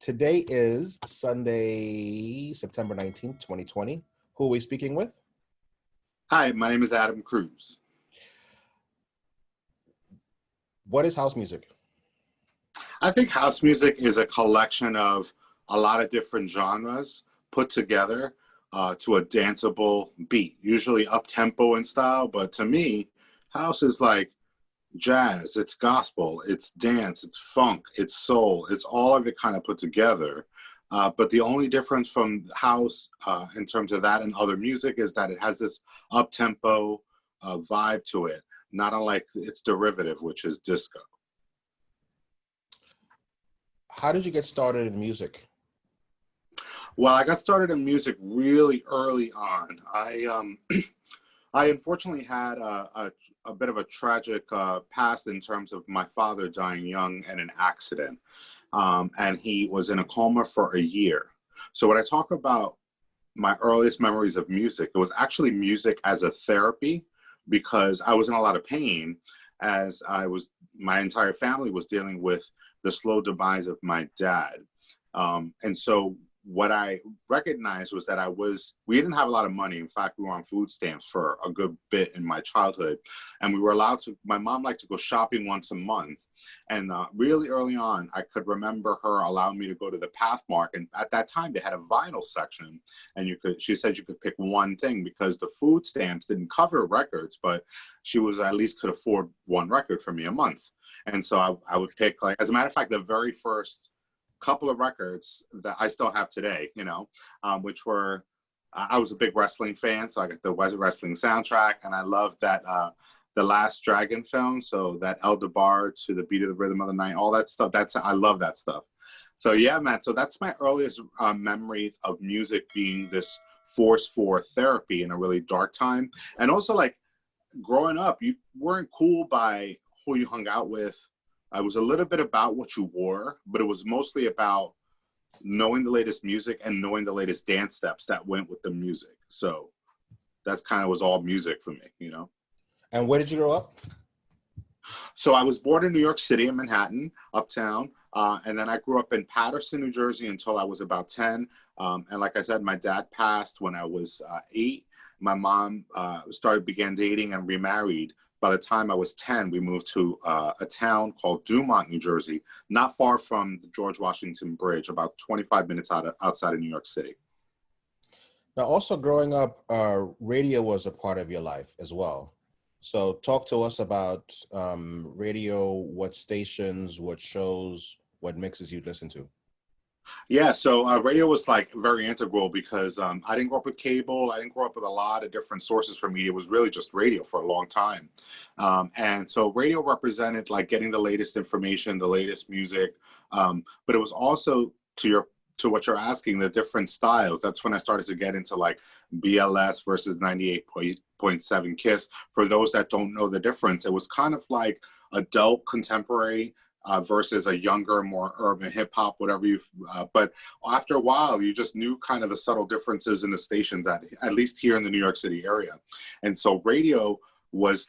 Today is Sunday, September 19th, 2020. Who are we speaking with? Hi, my name is Adam Cruz. What is house music? I think house music is a collection of a lot of different genres put together to a danceable beat, usually up-tempo in style. But to me, house is like jazz, it's gospel, it's dance, it's funk, it's soul. It's all of it kind of put together. But the only difference from house in terms of that and other music is that it has this up-tempo vibe to it, not unlike its derivative, which is disco. How did you get started in music? Well, I got started in music really early on. I unfortunately had a bit of a tragic past in terms of my father dying young in an accident. And he was in a coma for a year. So when I talk about my earliest memories of music, it was actually music as a therapy because I was in a lot of pain as my entire family was dealing with the slow demise of my dad. And so what I recognized was that we didn't have a lot of money. In fact, we were on food stamps for a good bit in my childhood. And we were my mom liked to go shopping once a month. And really early on, I could remember her allowing me to go to the Pathmark. And at that time, they had a vinyl section. And she said you could pick one thing because the food stamps didn't cover records, but she at least could afford one record for me a month. And so I would pick, like, as a matter of fact, the very first couple of records that I still have today, which were, I was a big wrestling fan, so I got the wrestling soundtrack, and I loved that the Last Dragon film, so that El DeBar to the beat of the rhythm of the night, all that stuff. I love that stuff. So yeah, man. So that's my earliest memories of music being this force for therapy in a really dark time, and also like growing up, you weren't cool by who you hung out with. It was a little bit about what you wore, but it was mostly about knowing the latest music and knowing the latest dance steps that went with the music. So that's kind of was all music for me, And where did you grow up? So I was born in New York City in Manhattan, uptown. And then I grew up in Paterson, New Jersey until I was about 10. And like I said, my dad passed when I was 8. My mom began dating and remarried. By the time I was 10, we moved to a town called Dumont, New Jersey, not far from the George Washington Bridge, about 25 minutes outside of New York City. Now, also growing up, radio was a part of your life as well. So talk to us about radio, what stations, what shows, what mixes you listen to. Yeah, so radio was like very integral because I didn't grow up with cable. I didn't grow up with a lot of different sources for media. It was really just radio for a long time. And so radio represented like getting the latest information, the latest music. But it was also to what you're asking, the different styles. That's when I started to get into like BLS versus 98.7 KISS. For those that don't know the difference, it was kind of like adult contemporary versus a younger, more urban hip hop, whatever but after a while, you just knew kind of the subtle differences in the stations at least here in the New York City area. And so radio was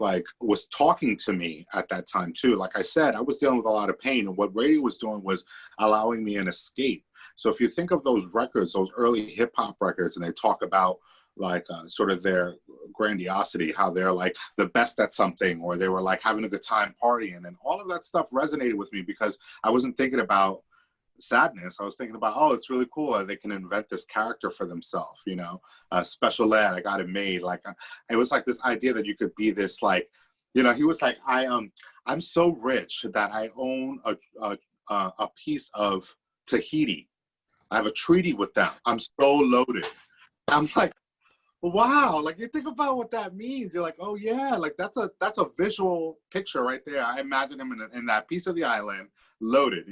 talking to me at that time too. Like I said, I was dealing with a lot of pain, and what radio was doing was allowing me an escape. So if you think of those records, those early hip hop records, and they talk about like sort of their grandiosity, how they're like the best at something, or they were like having a good time partying, and all of that stuff resonated with me because I wasn't thinking about sadness. I was thinking about, oh, it's really cool that they can invent this character for themselves, special ed, I got it made. Like it was like this idea that you could be this like, he was like, I'm so rich that I own a piece of Tahiti. I have a treaty with them. I'm so loaded. I'm like, wow, like you think about what that means. You're like, oh yeah, like that's a visual picture right there. I imagine him in that piece of the island, loaded,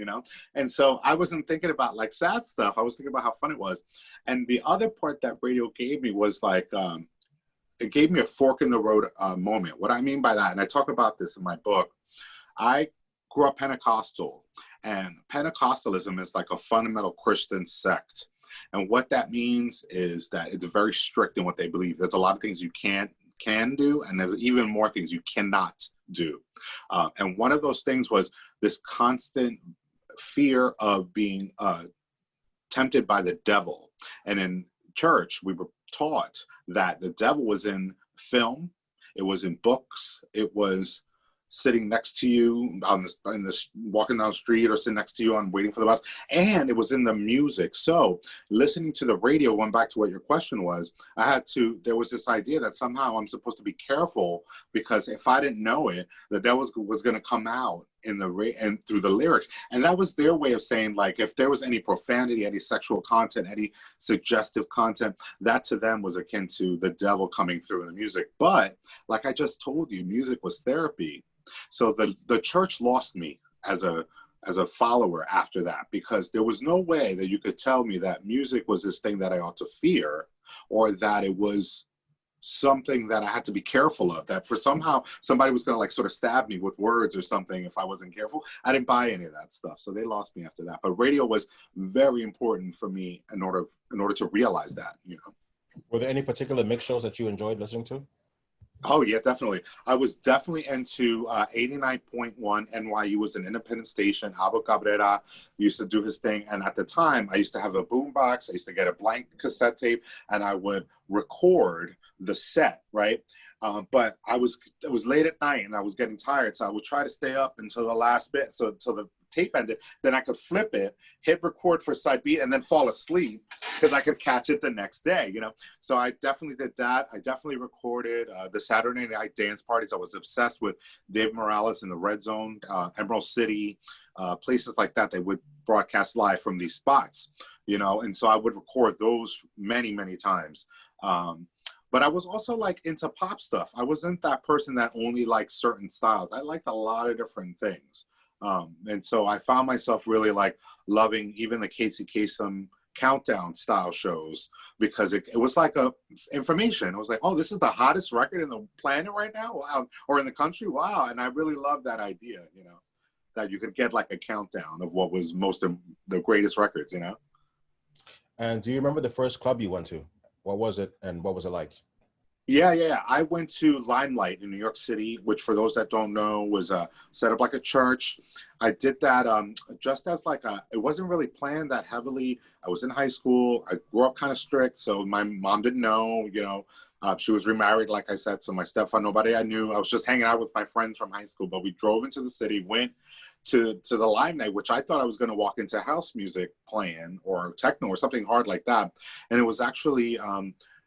And so I wasn't thinking about like sad stuff. I was thinking about how fun it was. And the other part that radio gave me was like, it gave me a fork in the road moment. What I mean by that, and I talk about this in my book, I grew up Pentecostal, and Pentecostalism is like a fundamental Christian sect. And what that means is that it's very strict in what they believe. There's a lot of things you can do, and there's even more things you cannot do. And one of those things was this constant fear of being tempted by the devil. And in church, we were taught that the devil was in film, it was in books, it was sitting next to you on this walking down the street, or sitting next to you on waiting for the bus, and it was in the music. So listening to the radio, going back to what your question was, there was this idea that somehow I'm supposed to be careful, because if I didn't know it, the devil was going to come out and through the lyrics. And that was their way of saying, like, if there was any profanity, any sexual content, any suggestive content, that to them was akin to the devil coming through in the music. But like I just told you, music was therapy. So the church lost me as a follower after that, because there was no way that you could tell me that music was this thing that I ought to fear, or that it was something that I had to be careful of, that for somehow somebody was going to like sort of stab me with words or something if I wasn't careful. I didn't buy any of that stuff. So they lost me after that. But radio was very important for me in order to realize that, you know. Were there any particular mix shows that you enjoyed listening to? Oh, yeah, definitely. I was definitely into 89.1. NYU was an independent station. Alba Cabrera used to do his thing. And at the time, I used to have a boombox. I used to get a blank cassette tape, and I would record the set, right? But it was late at night, and I was getting tired. So I would try to stay up until the last bit, so until the tape ended. Then I could flip it, hit record for side B, and then fall asleep, because I could catch it the next day, you know? So I definitely did that. I definitely recorded the Saturday night dance parties. I was obsessed with Dave Morales in the Red Zone, Emerald City, places like that. They would broadcast live from these spots, you know? And so I would record those many, many times. But I was also like into pop stuff. I wasn't that person that only liked certain styles. I liked a lot of different things. And so I found myself really like loving even the Casey Kasem countdown style shows, because it was like a information. It was like, oh, this is the hottest record in the planet right now. Wow. Or in the country. Wow. And I really loved that idea, you know, that you could get like a countdown of what was the greatest records, you know? And do you remember the first club you went to? What was it, and what was it like? Yeah. I went to Limelight in New York City, which for those that don't know was set up like a church. I did that just as like it wasn't really planned that heavily. I was in high school. I grew up kind of strict, so my mom didn't know, you know. She was remarried, like I said, so my stepfather, nobody I knew. I was just hanging out with my friends from high school, but we drove into the city, went to the Limelight, which I thought I was going to walk into house music playing or techno or something hard like that. And it was actually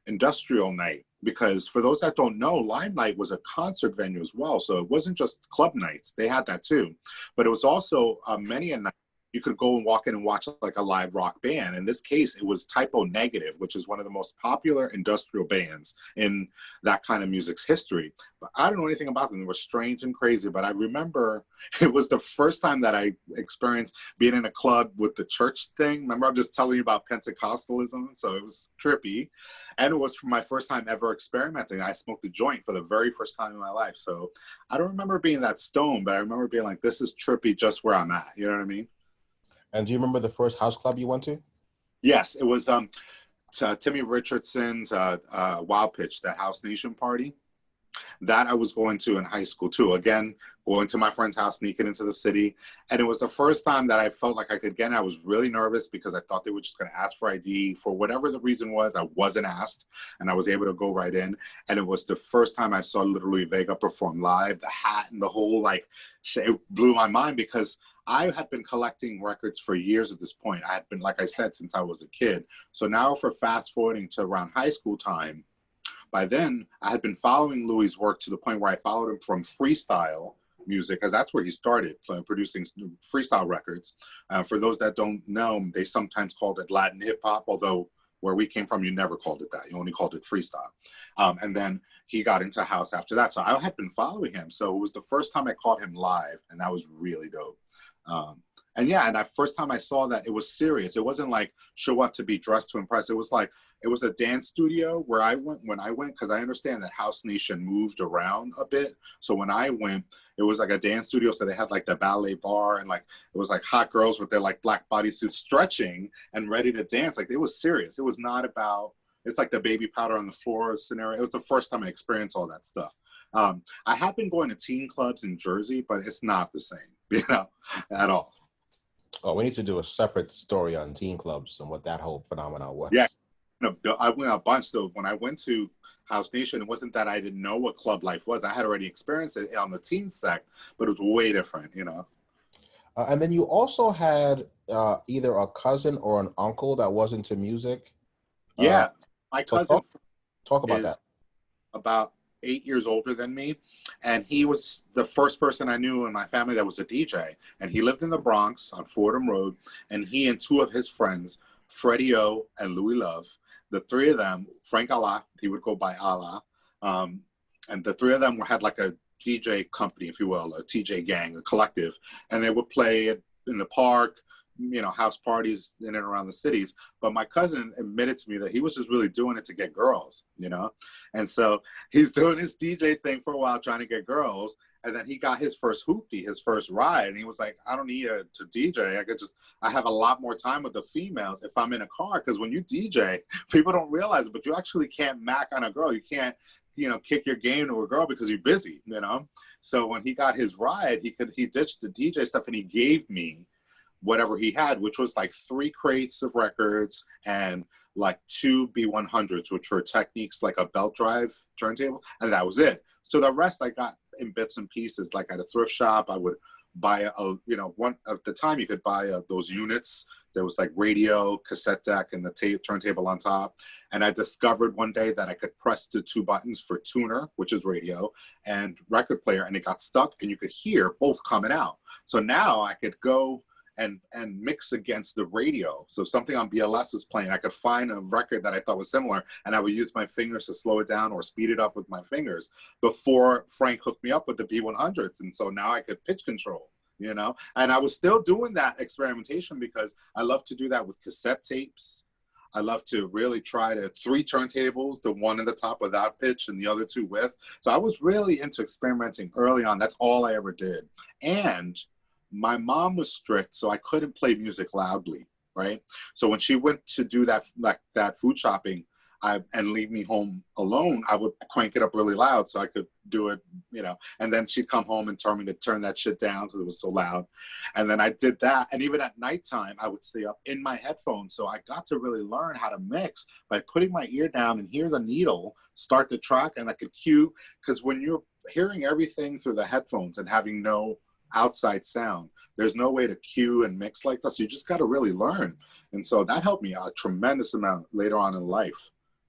industrial night, because for those that don't know, Limelight was a concert venue as well. So it wasn't just club nights. They had that too. But it was also many a night you could go and walk in and watch like a live rock band. In this case, it was Typo Negative, which is one of the most popular industrial bands in that kind of music's history. But I don't know anything about them. They were strange and crazy, but I remember it was the first time that I experienced being in a club with the church thing. Remember, I'm just telling you about Pentecostalism, so it was trippy. And it was my first time ever experimenting. I smoked a joint for the very first time in my life. So I don't remember being that stoned, but I remember being like, this is trippy just where I'm at. You know what I mean? And do you remember the first house club you went to? Yes, it was Timmy Richardson's Wild Pitch, that House Nation party. That I was going to in high school too. Again, going to my friend's house, sneaking into the city. And it was the first time that I felt like I could get in. I was really nervous because I thought they were just going to ask for ID. For whatever the reason was, I wasn't asked, and I was able to go right in. And it was the first time I saw literally Vega perform live. The hat and the whole, like, it blew my mind, because I had been collecting records for years at this point. I had been, like I said, since I was a kid. So now for fast forwarding to around high school time, by then I had been following Louis's work to the point where I followed him from freestyle music, because that's where he started producing freestyle records. For those that don't know, they sometimes called it Latin hip hop, although where we came from, you never called it that. You only called it freestyle. And then he got into house after that. So I had been following him. So it was the first time I caught him live, and that was really dope. And that first time I saw that, it was serious. It wasn't like show up to be dressed to impress. It was like, it was a dance studio where I went, because I understand that House Nation moved around a bit. So when I went, it was like a dance studio. So they had like the ballet bar, and like, it was like hot girls with their like black bodysuits stretching and ready to dance. Like, it was serious. It was not about, it's like the baby powder on the floor scenario. It was the first time I experienced all that stuff. I have been going to teen clubs in Jersey, but it's not the same, at all. Oh, we need to do a separate story on teen clubs and what that whole phenomenon Yeah, was. no, I went a bunch. So when I went to House Nation, it wasn't that I didn't know what club life was. I had already experienced it on the teen sec, but it was way different, you know. And then you also had either a cousin or an uncle that was into music. Uh, Yeah, my so cousin talk about is that. about 8 years older than me, and he was the first person I knew in my family that was a DJ. And he lived in the Bronx on Fordham Road, and he and two of his friends, Freddie O and Louis Love, the three of them, Frank Allah, he would go by Allah, and the three of them had like a DJ company, if you will, a TJ gang, a collective, and they would play it in the park, you know, house parties in and around the cities. But my cousin admitted to me that he was just really doing it to get girls, you know? And so he's doing his DJ thing for a while, trying to get girls. And then he got his first hoopty, his first ride. And he was like, I don't need to DJ. I have a lot more time with the females if I'm in a car. Because when you DJ, people don't realize it, but you actually can't mac on a girl. You can't, you know, kick your game to a girl because you're busy, you know? So when he got his ride, he ditched the DJ stuff and he gave me whatever he had, which was like 3 crates of records and like 2 B100s, which were Techniques, like a belt drive turntable, and that was it. So the rest I got in bits and pieces. Like at a thrift shop, I would buy one at the time you could buy those units. There was like radio, cassette deck, and the turntable on top. And I discovered one day that I could press the 2 buttons for tuner, which is radio, and record player, and it got stuck, and you could hear both coming out. So now I could go and mix against the radio. So if something on BLS was playing, I could find a record that I thought was similar, and I would use my fingers to slow it down or speed it up with my fingers before Frank hooked me up with the B100s. And so now I could pitch control, you know? And I was still doing that experimentation because I love to do that with cassette tapes. I love to really try 3 turntables, the one in the top without pitch and the other 2 with. So I was really into experimenting early on. That's all I ever did. And my mom was strict, so I couldn't play music loudly, right? So when she went to do that food shopping and leave me home alone, I would crank it up really loud so I could do it, you know. And then she'd come home and tell me to turn that shit down because it was so loud. And then I did that. And even at nighttime, I would stay up in my headphones. So I got to really learn how to mix by putting my ear down and hear the needle start the track, and I could cue. Because when you're hearing everything through the headphones and having no outside sound, there's no way to cue and mix like that. So you just got to really learn. And so that helped me a tremendous amount later on in life,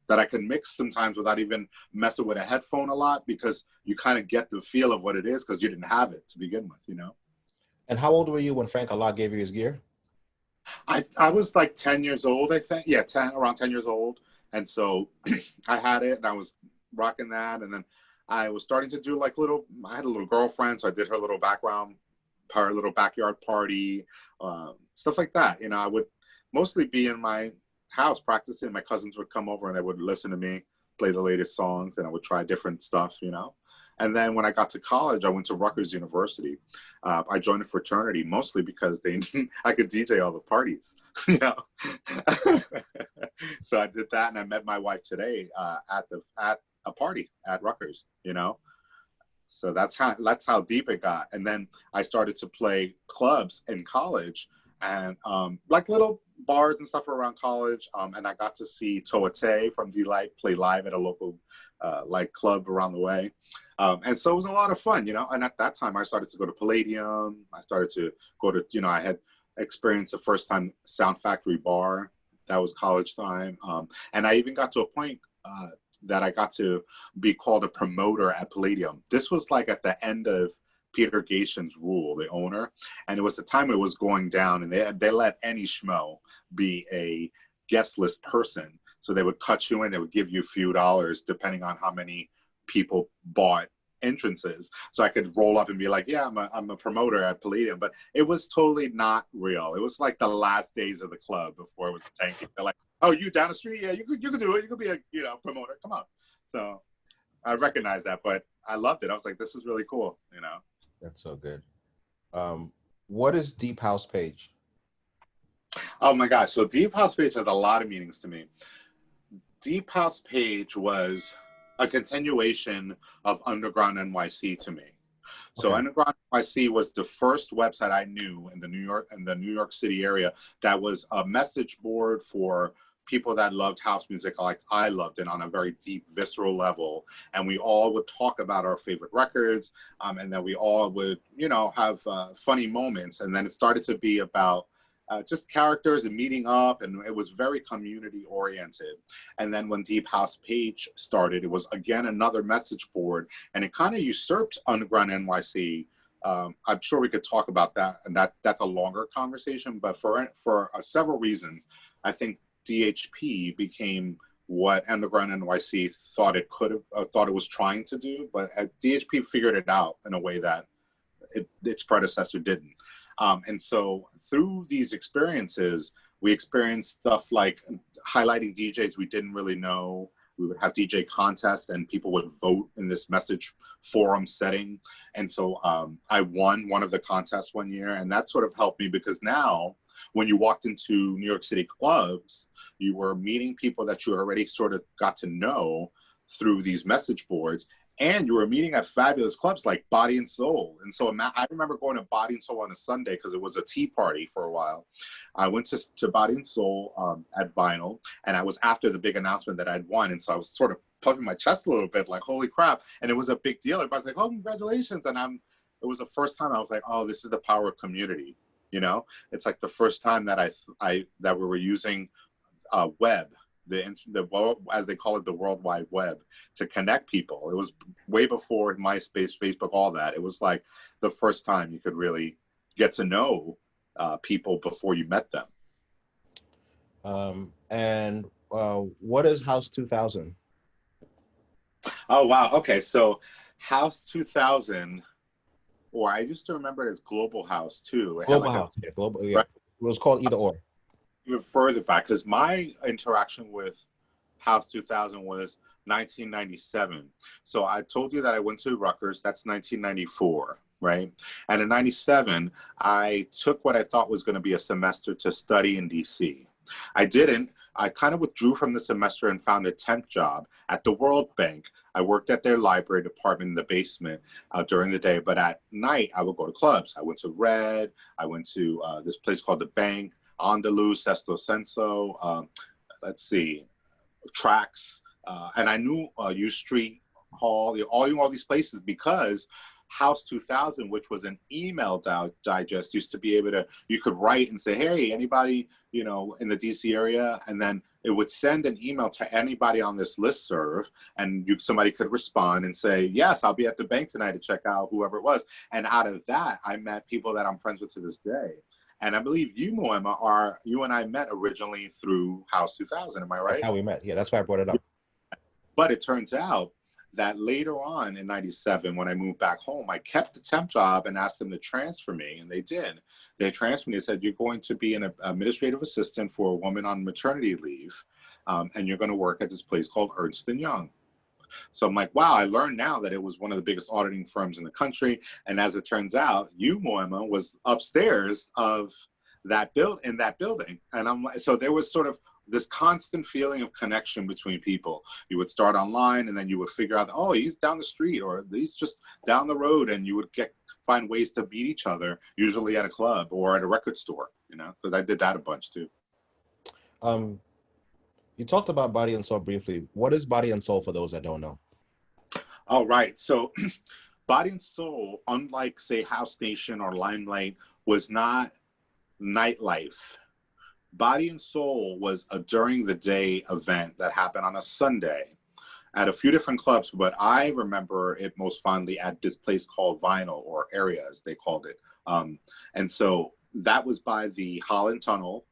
that I can mix sometimes without even messing with a headphone a lot, because you kind of get the feel of what it is because you didn't have it to begin with, you know. And how old were you when Frank Allah gave you his gear? I was like 10 years old, I think. Yeah, around 10 years old. And so I had it and I was rocking that. And then I was starting to do I had a little girlfriend, so I did her little little backyard party, stuff like that. You know, I would mostly be in my house practicing. My cousins would come over and they would listen to me play the latest songs, and I would try different stuff, you know. And then when I got to college, I went to Rutgers University. I joined a fraternity mostly because I could DJ all the parties, you know. So I did that, and I met my wife today at a party at Rutgers, you know. So that's how deep it got. And then I started to play clubs in college, and like little bars and stuff around college. And I got to see Toate from D-Light play live at a local like club around the way. And so it was a lot of fun, you know. And at that time I started to go to Palladium. I started to go to, you know, I had experienced the first time Sound Factory Bar. That was college time. And I even got to a point that I got to be called a promoter at Palladium. This was like at the end of Peter Gation's rule, the owner. And it was the time it was going down, and they let any schmo be a guest list person. So they would cut you in, they would give you a few dollars depending on how many people bought entrances. So I could roll up and be like, yeah, I'm a promoter at Palladium. But it was totally not real. It was like the last days of the club before it was tanking. They're like, oh, you down the street? Yeah, you could do it. You could be a, you know, promoter. Come on. So I recognized that, but I loved it. I was like, this is really cool, you know. That's so good. What is Deep House Page? Oh my gosh. So Deep House Page has a lot of meanings to me. Deep House Page was a continuation of Underground NYC to me. So Okay. Underground NYC was the first website I knew in the New York City area that was a message board for people that loved house music like I loved it on a very deep, visceral level. And we all would talk about our favorite records, and then we all would, you know, have funny moments. And then it started to be about just characters and meeting up, and it was very community oriented. And then when Deep House Page started, it was again another message board, and it kind of usurped Underground NYC. I'm sure we could talk about that, and that's a longer conversation. But for several reasons, I think DHP became what Underground NYC thought it was trying to do, but DHP figured it out in a way that its predecessor didn't. And so through these experiences, we experienced stuff like highlighting DJs we didn't really know. We would have DJ contests and people would vote in this message forum setting. And so I won one of the contests one year, and that sort of helped me because now when you walked into New York City clubs, you were meeting people that you already sort of got to know through these message boards. And you were meeting at fabulous clubs like Body and Soul. And so I remember going to Body and Soul on a Sunday because it was a tea party for a while. I went to Body and Soul at Vinyl, and I was after the big announcement that I'd won. And so I was sort of puffing my chest a little bit like, holy crap. And it was a big deal. Everybody's like, oh, congratulations. And it was the first time I was like, oh, this is the power of community. You know, it's like the first time that that we were using web, the world, as they call it, the World Wide Web, to connect people. It was way before MySpace, Facebook, all that. It was like the first time you could really get to know people before you met them. And what is House 2000? Oh, wow. Okay. So House 2000, or I used to remember it as Global House too. Global House, yeah, Global, yeah. Right? It was called either or. Even further back, because my interaction with House 2000 was 1997. So I told you that I went to Rutgers. That's 1994, right? And in 97, I took what I thought was going to be a semester to study in DC. I didn't. I kind of withdrew from the semester and found a temp job at the World Bank. I worked at their library department in the basement during the day, but at night I would go to clubs. I went to Red. I went to this place called the Bank, Andalus, Sesto Senso, let's see, Tracks, and I knew U Street Hall, all these places because House 2000, which was an email digest, used to be able to, you could write and say, hey, anybody, you know, in the DC area, and then it would send an email to anybody on this listserv, and somebody could respond and say, yes, I'll be at the bank tonight to check out whoever it was. And out of that, I met people that I'm friends with to this day. And I believe you, Moema, you and I met originally through House 2000. Am I right? That's how we met. Yeah, that's why I brought it up. But it turns out that later on in 97, when I moved back home, I kept the temp job and asked them to transfer me, and they did. They transferred me and said, you're going to be an administrative assistant for a woman on maternity leave, and you're going to work at this place called Ernst & Young. So I'm like, wow, I learned now that it was one of the biggest auditing firms in the country. And as it turns out, you, Moema, was upstairs of that in that building. And I'm like, so there was sort of this constant feeling of connection between people. You would start online and then you would figure out, oh, he's down the street or he's just down the road, and you would find ways to meet each other, usually at a club or at a record store, you know, because I did that a bunch too. You talked about Body and Soul briefly. What is Body and Soul for those that don't know? Oh, right. So Body and Soul, unlike, say, House Nation or Limelight, was not nightlife. Body and Soul was a during the day event that happened on a Sunday at a few different clubs, but I remember it most fondly at this place called Vinyl, or Area as they called it. And so that was by the Holland Tunnel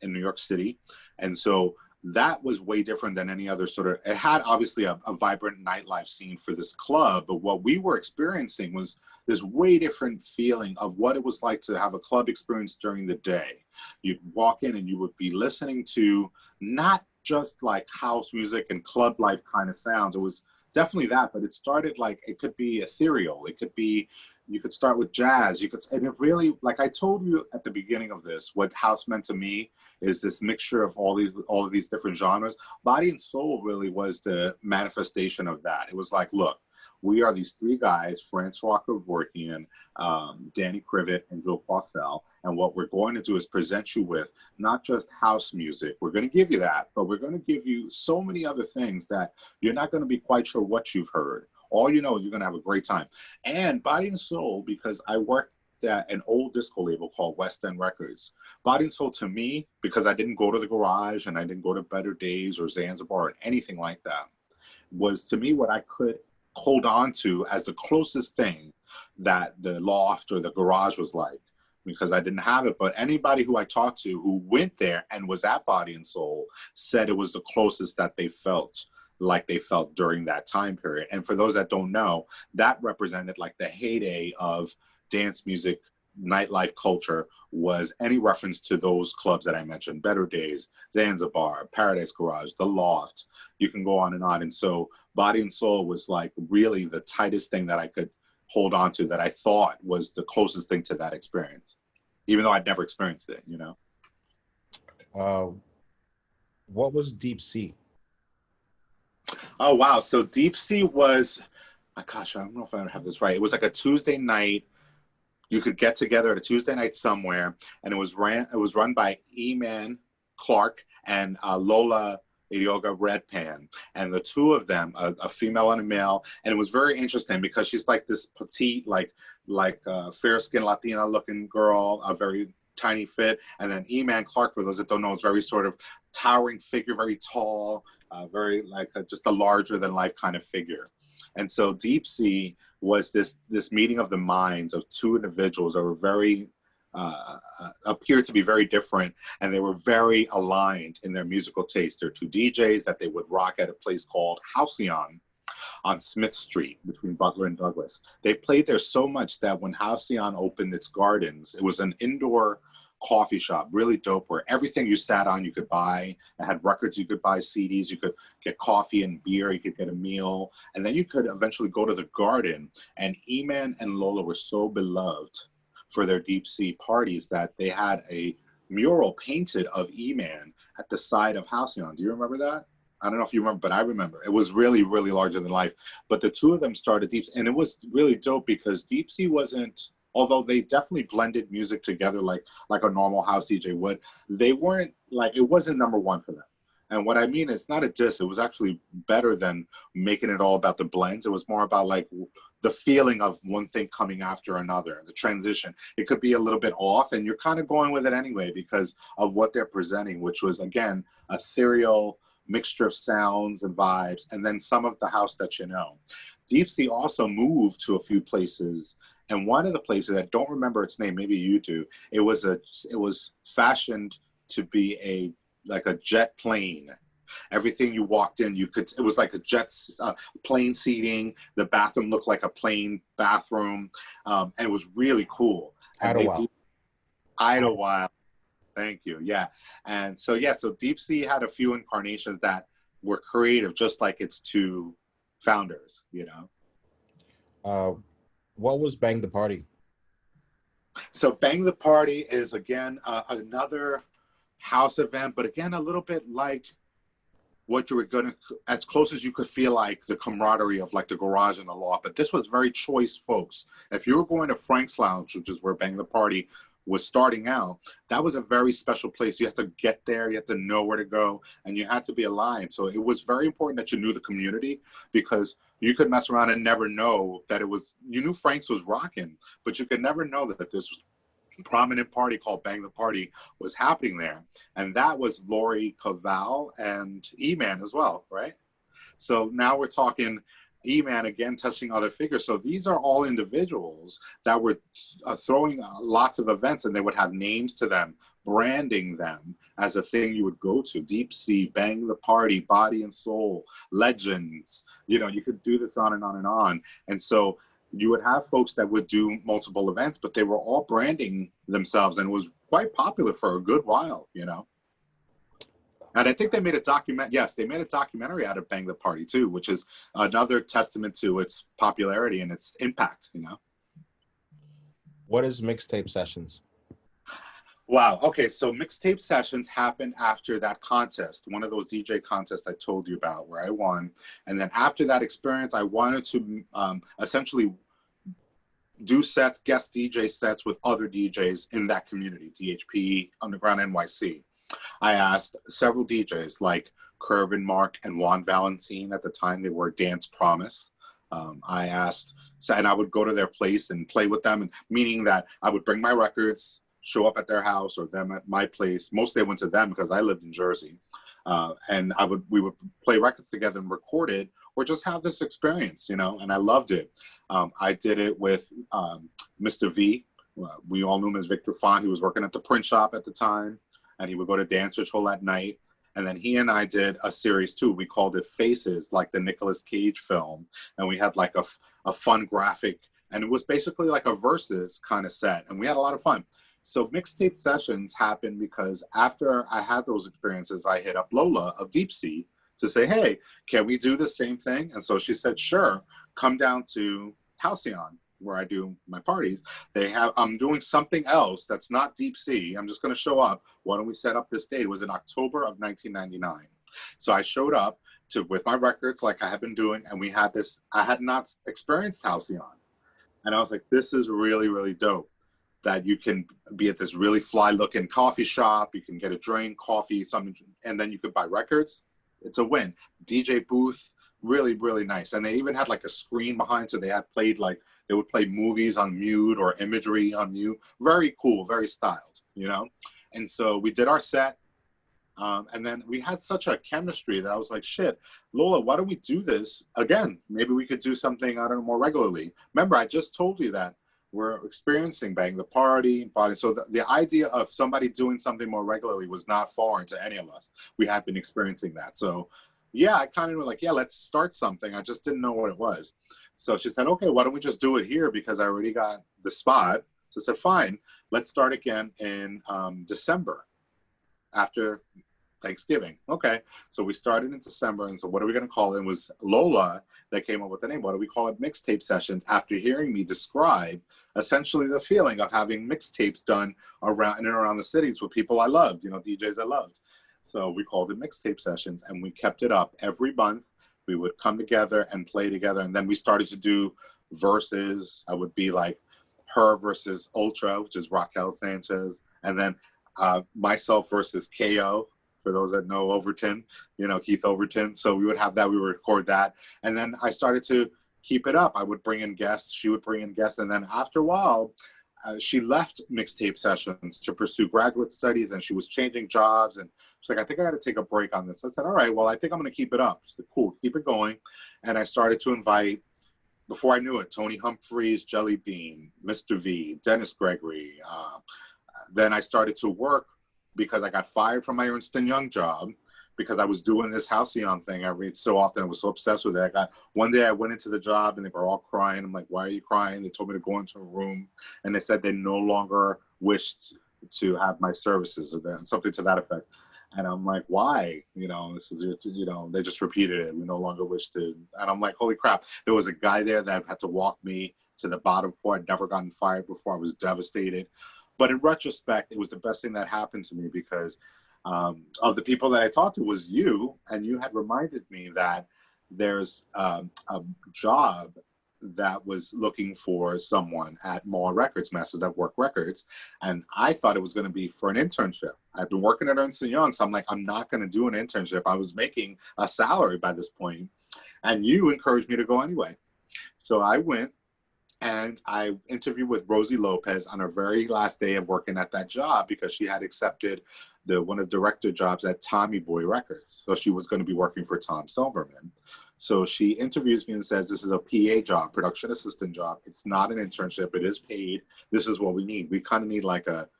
in New York City. And so that was way different than any other sort of, it had obviously a vibrant nightlife scene for this club, but what we were experiencing was this way different feeling of what it was like to have a club experience during the day. You'd walk in and you would be listening to not just like house music and club life kind of sounds. It was definitely that, but it started like, it could be ethereal. It could be, you could start with jazz. And it really, like I told you at the beginning of this, what house meant to me is this mixture of all of these different genres. Body and Soul really was the manifestation of that. It was like, look, We are these three guys, Francois Kevorkian, Danny Crivet, and Joe Quassell. And what we're going to do is present you with not just house music. We're going to give you that, but we're going to give you so many other things that you're not going to be quite sure what you've heard. All you know, you're going to have a great time. And Body and Soul, because I worked at an old disco label called West End Records. Body and Soul to me, because I didn't go to the Garage and I didn't go to Better Days or Zanzibar or anything like that, was to me what I could hold on to as the closest thing that the Loft or the Garage was like, because I didn't have it. But anybody who I talked to who went there and was at Body and Soul said it was the closest that they felt like they felt during that time period. And for those that don't know, that represented like the heyday of dance music, nightlife culture, was any reference to those clubs that I mentioned: Better Days, Zanzibar, Paradise Garage, The Loft. You can go on. And so Body and Soul was like really the tightest thing that I could hold on to, that I thought was the closest thing to that experience, even though I'd never experienced it, you know? What was Deep Sea? Oh, wow. So Deep Sea was, oh, gosh, I don't know if I have this right. It was like a Tuesday night. You could get together at a Tuesday night somewhere, and it was run by E-Man Clark and Lola Irioga Redpan, and the two of them, a female and a male. And it was very interesting because she's like this petite, like fair-skinned Latina-looking girl, a very tiny fit, and then E-Man Clark, for those that don't know, is very sort of towering figure, very tall, very like just a larger-than-life kind of figure. And so Deep Sea was this meeting of the minds of two individuals that were very, appeared to be very different, and they were very aligned in their musical taste. They're two DJs that they would rock at a place called Halcyon on Smith Street between Butler and Douglas. They played there so much that when Halcyon opened its gardens, it was an indoor coffee shop, really dope, where everything you sat on you could buy. It had records, you could buy CDs, you could get coffee and beer, you could get a meal, and then you could eventually go to the garden. And E-Man and Lola were so beloved for their Deep Sea parties that they had a mural painted of E-Man at the side of Halcyon. Do you remember that? I don't know if you remember, but I remember. It was really, really larger than life. But the two of them started Deep Sea, and it was really dope because Deep Sea wasn't, although they definitely blended music together like a normal house DJ would, they weren't like, it wasn't number one for them. And what I mean, it's not a diss, it was actually better than making it all about the blends. It was more about like the feeling of one thing coming after another, the transition. It could be a little bit off, and you're kind of going with it anyway because of what they're presenting, which was, again, ethereal mixture of sounds and vibes, and then some of the house that you know. Deep Sea also moved to a few places, and one of the places, I don't remember its name, maybe you do, it was fashioned to be like a jet plane. Everything you walked in, it was like a jet plane seating. The bathroom looked like a plane bathroom, and it was really cool. Idlewild. Thank you. Yeah. And so, so Deep Sea had a few incarnations that were creative, just like its two founders, you know. What was Bang the Party? So Bang the Party is, again, another house event, but again, a little bit like what you were gonna, as close as you could feel like the camaraderie of like the Garage and the Loft. But this was very choice folks. If you were going to Frank's Lounge, which is where Bang the Party was starting out, that was a very special place. You had to get there, you had to know where to go, and you had to be aligned. So it was very important that you knew the community, because you could mess around and never know that you knew Frank's was rocking, but you could never know that this prominent party called Bang the Party was happening there. And that was Lori Cavall and E-Man as well, right? So now we're talking E-Man again, touching other figures. So these are all individuals that were throwing lots of events, and they would have names to them, branding them as a thing you would go to. Deep Sea, Bang the Party, Body and Soul, Legends. You know, you could do this on and on and on. And so you would have folks that would do multiple events, but they were all branding themselves, and it was quite popular for a good while, you know. And I think they made a documentary out of Bang the Party too, which is another testament to its popularity and its impact, you know. What is Mixtape Sessions? Wow. Okay. So Mixtape Sessions happened after that contest, one of those DJ contests I told you about where I won. And then after that experience, I wanted to essentially do sets, guest DJ sets with other DJs in that community, DHP, Underground NYC. I asked several DJs like Curve and Mark and Juan Valentine. At the time, they were Dance Promise. I asked, and I would go to their place and play with them, and meaning that I would bring my records, show up at their house or them at my place. Mostly I went to them because I lived in Jersey. And we would play records together and record it or just have this experience, you know, and I loved it. I did it with Mr. V. We all knew him as Victor Font. He was working at the print shop at the time, and he would go to Dance Ritual at night. And then he and I did a series too. We called it Faces, like the Nicolas Cage film. And we had like a fun graphic, and it was basically like a versus kind of set. And we had a lot of fun. So Mixtape Sessions happened because after I had those experiences, I hit up Lola of Deep Sea to say, hey, can we do the same thing? And so she said, sure, come down to Halcyon, where I do my parties. I'm doing something else that's not Deep Sea. I'm just going to show up. Why don't we set up this date? It was in October of 1999. So I showed up with my records like I had been doing, and we had this. I had not experienced Halcyon. And I was like, this is really, really dope. That you can be at this really fly looking coffee shop, you can get a drink, coffee, something, and then you could buy records. It's a win. DJ booth, really, really nice. And they even had like a screen behind, so they would play movies on mute or imagery on mute. Very cool, very styled, you know? And so we did our set, and then we had such a chemistry that I was like, shit, Lola, why don't we do this again? Maybe we could do something, I don't know, more regularly. Remember, I just told you that we're experiencing Bang the Party. So the idea of somebody doing something more regularly was not foreign to any of us. We had been experiencing that. So yeah, I kind of was like, yeah, let's start something. I just didn't know what it was. So she said, okay, why don't we just do it here? Because I already got the spot. So I said, fine, let's start again in December after Thanksgiving. Okay, so we started in December, and so what are we going to call it? It was Lola that came up with the name. What do we call it? Mixtape Sessions, after hearing me describe essentially the feeling of having mixtapes done around the cities with people I loved, you know, DJs I loved. So we called it Mixtape Sessions, and we kept it up every month. We would come together and play together, and then we started to do verses. I would be like her versus Ultra, which is Raquel Sanchez, and then myself versus KO, for those that know Overton, you know, Keith Overton. So we would have that, we would record that. And then I started to keep it up. I would bring in guests, she would bring in guests. And then after a while, she left Mixtape Sessions to pursue graduate studies, and she was changing jobs. And she's like, I think I got to take a break on this. I said, all right, well, I think I'm going to keep it up. She said, cool, keep it going. And I started to invite, before I knew it, Tony Humphreys, Jelly Bean, Mr. V, Dennis Gregory. Then I started to work because I got fired from my Ernst & Young job because I was doing this Halcyon thing every so often. I was so obsessed with it. One day I went into the job and they were all crying. I'm like, why are you crying? They told me to go into a room, and they said they no longer wished to have my services or something to that effect. And I'm like, why? You know, this is, you know, they just repeated it. We no longer wish to. And I'm like, holy crap. There was a guy there that had to walk me to the bottom floor. I'd never gotten fired before. I was devastated. But in retrospect, it was the best thing that happened to me because of the people that I talked to was you, and you had reminded me that there's a job that was looking for someone at Mall Records, Masters at Work Records, and I thought it was going to be for an internship. I've been working at Ernst & Young, so I'm like, I'm not going to do an internship. I was making a salary by this point, and you encouraged me to go anyway. So I went. And I interviewed with Rosie Lopez on her very last day of working at that job because she had accepted one of the director jobs at Tommy Boy Records. So she was going to be working for Tom Silverman. So she interviews me and says, this is a PA job, production assistant job. It's not an internship. It is paid. This is what we need. We kind of need like a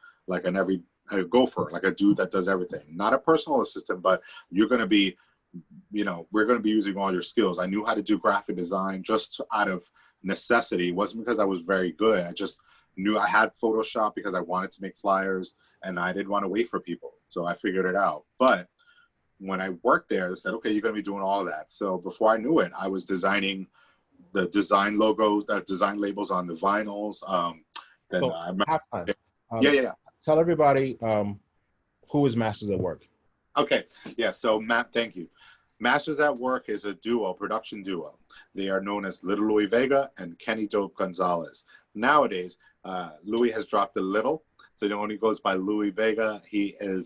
gopher, like a dude that does everything. Not a personal assistant, but you're going to be, you know, we're going to be using all your skills. I knew how to do graphic design just out of necessity. It wasn't because I was very good. I just knew I had Photoshop because I wanted to make flyers and I didn't want to wait for people. So I figured it out. But when I worked there, they said, okay, you're going to be doing all of that. So before I knew it, I was designing the design logos, design labels on the vinyls. So halftime. Yeah. tell everybody who is Masters at Work. Okay, yeah, so Matt, thank you. Masters at Work is a duo, production duo. They are known as Little Louis Vega and Kenny Dope Gonzalez. Nowadays, Louis has dropped a little, so he only goes by Louis Vega.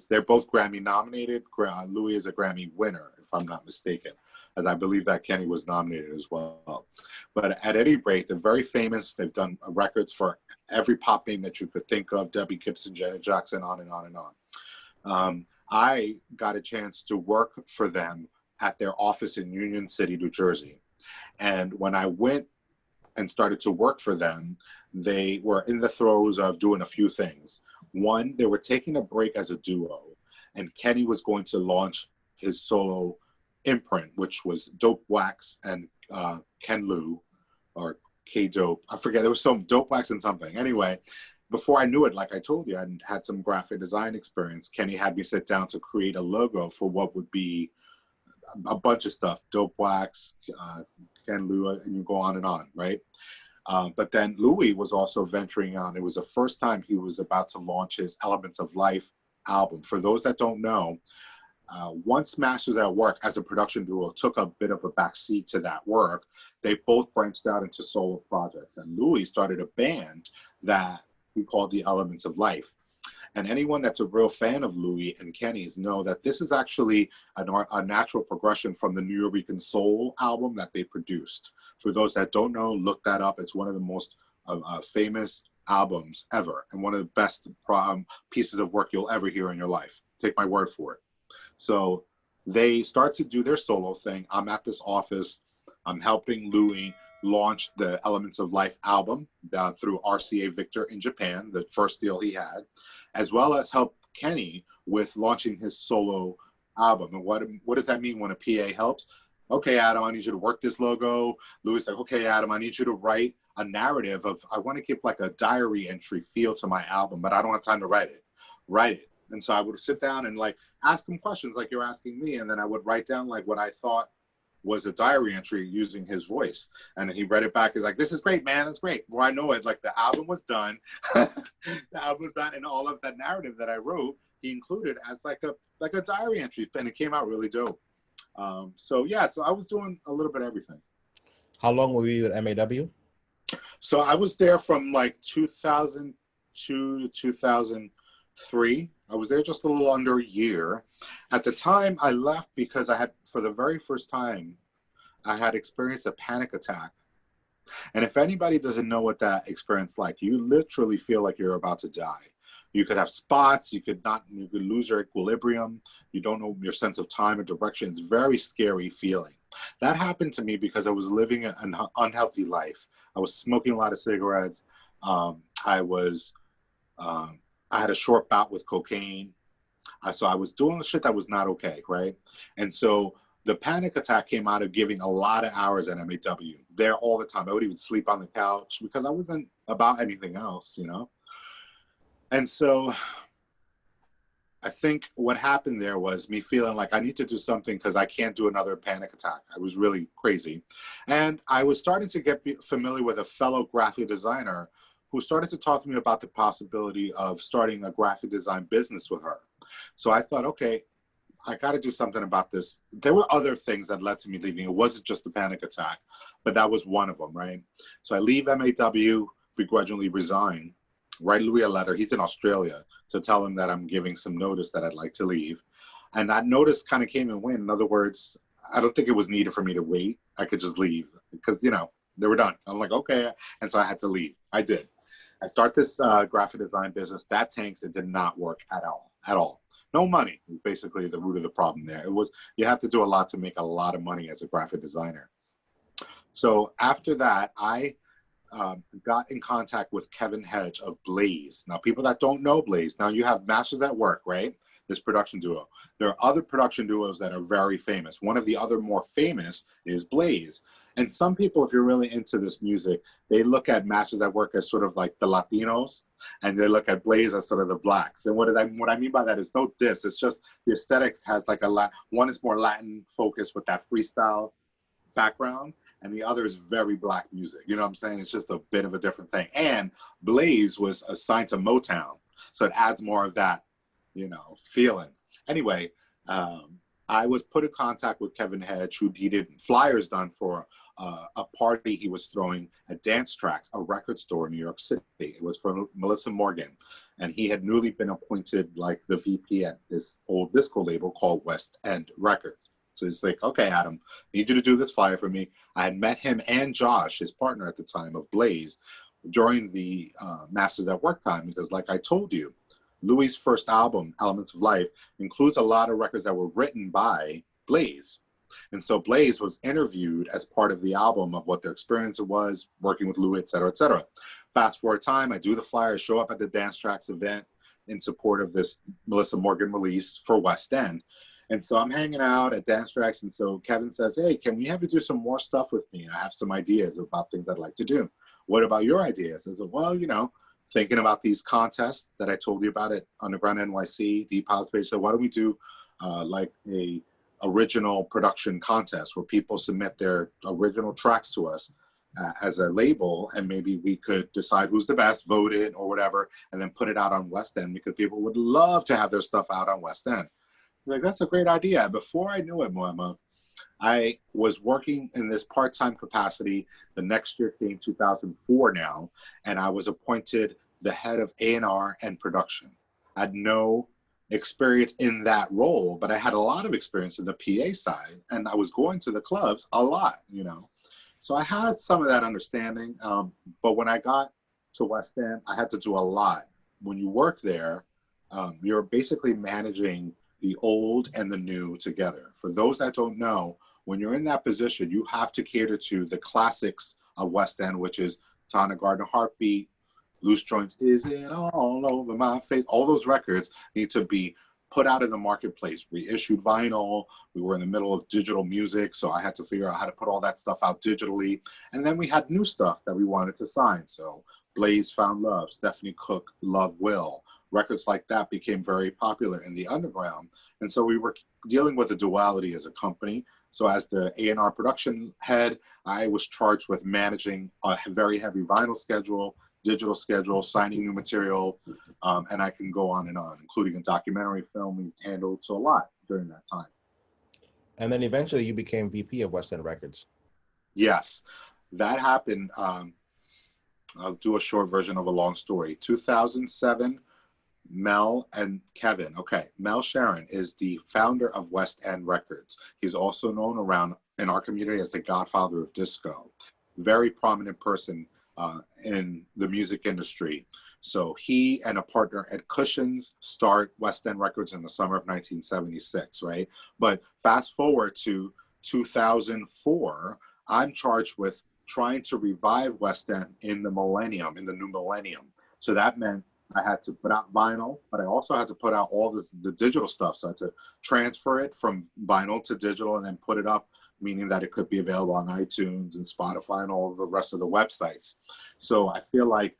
They're both Grammy nominated. Louis is a Grammy winner, if I'm not mistaken, as I believe that Kenny was nominated as well. But at any rate, they're very famous. They've done records for every pop name that you could think of, Debbie Gibson, Janet Jackson, on and on and on. I got a chance to work for them at their office in Union City, New Jersey. And when I went and started to work for them, they were in the throes of doing a few things. One, they were taking a break as a duo, and Kenny was going to launch his solo imprint, which was Dope Wax and Ken Lou, or K Dope. I forget, there was some Dope Wax and something. Anyway, before I knew it, like I told you, I had some graphic design experience. Kenny had me sit down to create a logo for what would be a bunch of stuff, Dope Wax, Ken Lou, and you go on and on, right? But then Louis was also venturing on. It was the first time he was about to launch his Elements of Life album. For those that don't know, once Masters at Work as a production duo took a bit of a backseat to that work, they both branched out into solo projects. And Louis started a band that we called the Elements of Life. And anyone that's a real fan of Louis and Kenny's know that this is actually a natural progression from the Nuyorican Soul album that they produced. For those that don't know, look that up. It's one of the most famous albums ever, and one of the best pieces of work you'll ever hear in your life. Take my word for it. So they start to do their solo thing. I'm at this office. I'm helping Louis launch the Elements of Life album through RCA Victor in Japan, the first deal he had, as well as help Kenny with launching his solo album. And what does that mean when a PA helps? Okay, Adam, I need you to work this logo. Louis like, okay, Adam, I need you to write a narrative of, I want to give like a diary entry feel to my album, but I don't have time to write it. And so I would sit down and like ask him questions like you're asking me. And then I would write down like what I thought was a diary entry using his voice. And he read it back. He's like, this is great, man. It's great. Well, I know it. Like the album was done. The album was done. And all of that narrative that I wrote, he included as like a diary entry. And it came out really dope. So I was doing a little bit of everything. How long were you at MAW? So I was there from like 2002 to 2003. I was there just a little under a year. At the time, I left because I had, for the very first time, I had experienced a panic attack. And if anybody doesn't know what that experience like, you literally feel like you're about to die. You could have spots, you could lose your equilibrium, you don't know your sense of time and direction. It's a very scary feeling. That happened to me because I was living an unhealthy life. I was smoking a lot of cigarettes. I had a short bout with cocaine. So I was doing the shit that was not okay, right? And so the panic attack came out of giving a lot of hours at MAW, there all the time. I would even sleep on the couch because I wasn't about anything else, you know? And so I think what happened there was me feeling like I need to do something because I can't do another panic attack. I was really crazy. And I was starting to get familiar with a fellow graphic designer who started to talk to me about the possibility of starting a graphic design business with her. So I thought, okay, I got to do something about this. There were other things that led to me leaving. It wasn't just the panic attack, but that was one of them, right? So I leave MAW, begrudgingly resign, write Louis a letter. He's in Australia, to tell him that I'm giving some notice that I'd like to leave. And that notice kind of came and went. In other words, I don't think it was needed for me to wait. I could just leave because, you know, they were done. I'm like, okay. And so I had to leave. I did. I start this graphic design business. That tanks. It did not work at all. No money, basically the root of the problem there. It was, you have to do a lot to make a lot of money as a graphic designer. So after that, I got in contact with Kevin Hedge of Blaze. Now, people that don't know Blaze, now you have Masters at Work, right? This production duo. There are other production duos that are very famous. One of the other more famous is Blaze. And some people, if you're really into this music, they look at Masters at Work as sort of like the Latinos, and they look at Blaze as sort of the blacks. And what I mean by that is no diss. It's just the aesthetics has like one is more Latin focused with that freestyle background, and the other is very black music. You know what I'm saying? It's just a bit of a different thing. And Blaze was assigned to Motown. So it adds more of that, feeling. Anyway, I was put in contact with Kevin Hedge, who needed flyers done for a party he was throwing at Dance Tracks, a record store in New York City. It was for Melissa Morgan, and he had newly been appointed like the VP at this old disco label called West End Records. So he's like, okay, Adam, I need you to do this flyer for me. I had met him and Josh, his partner at the time of Blaze, during the Masters at Work time, because like I told you, Louis' first album, Elements of Life, includes a lot of records that were written by Blaze. And so Blaze was interviewed as part of the album of what their experience was working with Louis, et cetera, et cetera. Fast forward time, I do the flyer, show up at the Dance Tracks event in support of this Melissa Morgan release for West End. And so I'm hanging out at Dance Tracks, and so Kevin says, hey, can we have you do some more stuff with me? I have some ideas about things I'd like to do. What about your ideas? I said, well, thinking about these contests that I told you about at Underground NYC, Deephouse page. So why don't we do like a original production contest where people submit their original tracks to us as a label, and maybe we could decide who's the best, vote it or whatever, and then put it out on West End, because people would love to have their stuff out on West End. Like, that's a great idea. Before I knew it, Moema, I was working in this part-time capacity. The next year came 2004 now, and I was appointed the head of A&R and production. I had no experience in that role, but I had a lot of experience in the PA side, and I was going to the clubs a lot, So I had some of that understanding, but when I got to West End, I had to do a lot. When you work there, you're basically managing the old and the new together. For those that don't know, when you're in that position, you have to cater to the classics of West End, which is Tana Gardner Heartbeat, Loose Joints, Is It All Over My Face? All those records need to be put out in the marketplace, reissued vinyl. We were in the middle of digital music, so I had to figure out how to put all that stuff out digitally. And then we had new stuff that we wanted to sign. So Blaze, Found Love, Stephanie Cook, Love Will. Records like that became very popular in the underground. And so we were dealing with a duality as a company. So as the A&R production head, I was charged with managing a very heavy vinyl schedule, digital schedule, signing new material, and I can go on, including a documentary film we handled. So a lot during that time. And then eventually you became VP of West End Records. Yes, that happened. I'll do a short version of a long story. 2007, Mel and Kevin. Okay, Mel Sharon is the founder of West End Records. He's also known around in our community as the godfather of disco. Very prominent person in the music industry. So he and a partner at Cushions start West End Records in the summer of 1976, right? But fast forward to 2004, I'm charged with trying to revive West End in the millennium, in the new millennium. So that meant I had to put out vinyl, but I also had to put out all the digital stuff. So I had to transfer it from vinyl to digital and then put it up, meaning that it could be available on iTunes and Spotify and all the rest of the websites. So I feel like,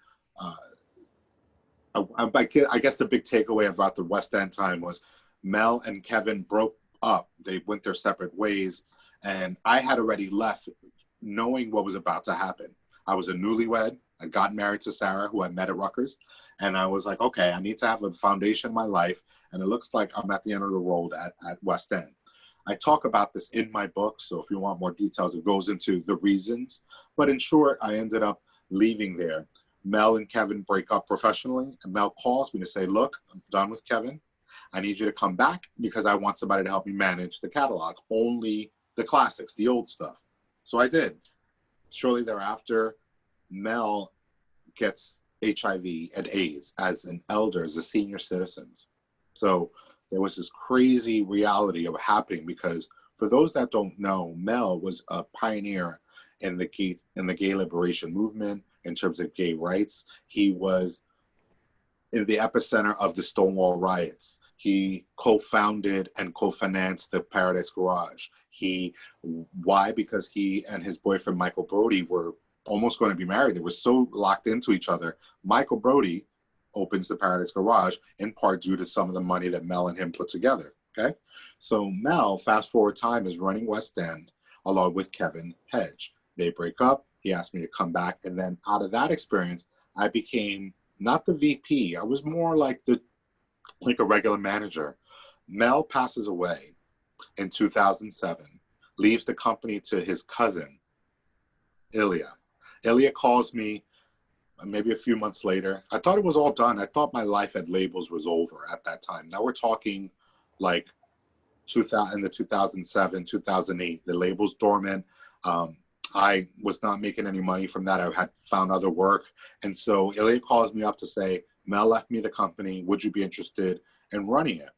I guess the big takeaway about the West End time was Mel and Kevin broke up. They went their separate ways, and I had already left knowing what was about to happen. I was a newlywed. I got married to Sarah, who I met at Rutgers. And I was like, okay, I need to have a foundation in my life. And it looks like I'm at the end of the road at West End. I talk about this in my book. So if you want more details, it goes into the reasons. But in short, I ended up leaving there. Mel and Kevin break up professionally. And Mel calls me to say, look, I'm done with Kevin. I need you to come back because I want somebody to help me manage the catalog. Only the classics, the old stuff. So I did. Shortly thereafter, Mel gets HIV and AIDS as an elder, as a senior citizen. So there was this crazy reality of happening because for those that don't know, Mel was a pioneer in the gay liberation movement in terms of gay rights. He was in the epicenter of the Stonewall riots. He co-founded and co-financed the Paradise Garage. Why? Because he and his boyfriend, Michael Brody, were almost going to be married. They were so locked into each other. Michael Brody opens the Paradise Garage in part due to some of the money that Mel and him put together, okay? So Mel, fast forward time, is running West End along with Kevin Hedge. They break up. He asked me to come back. And then out of that experience, I became not the VP. I was more like a regular manager. Mel passes away in 2007, leaves the company to his cousin, Ilya. Ilya calls me maybe a few months later. I thought it was all done. I thought my life at labels was over at that time. Now we're talking like 2000, in the 2007, 2008, the label's dormant. I was not making any money from that. I had found other work. And so Ilya calls me up to say, Mel left me the company. Would you be interested in running it?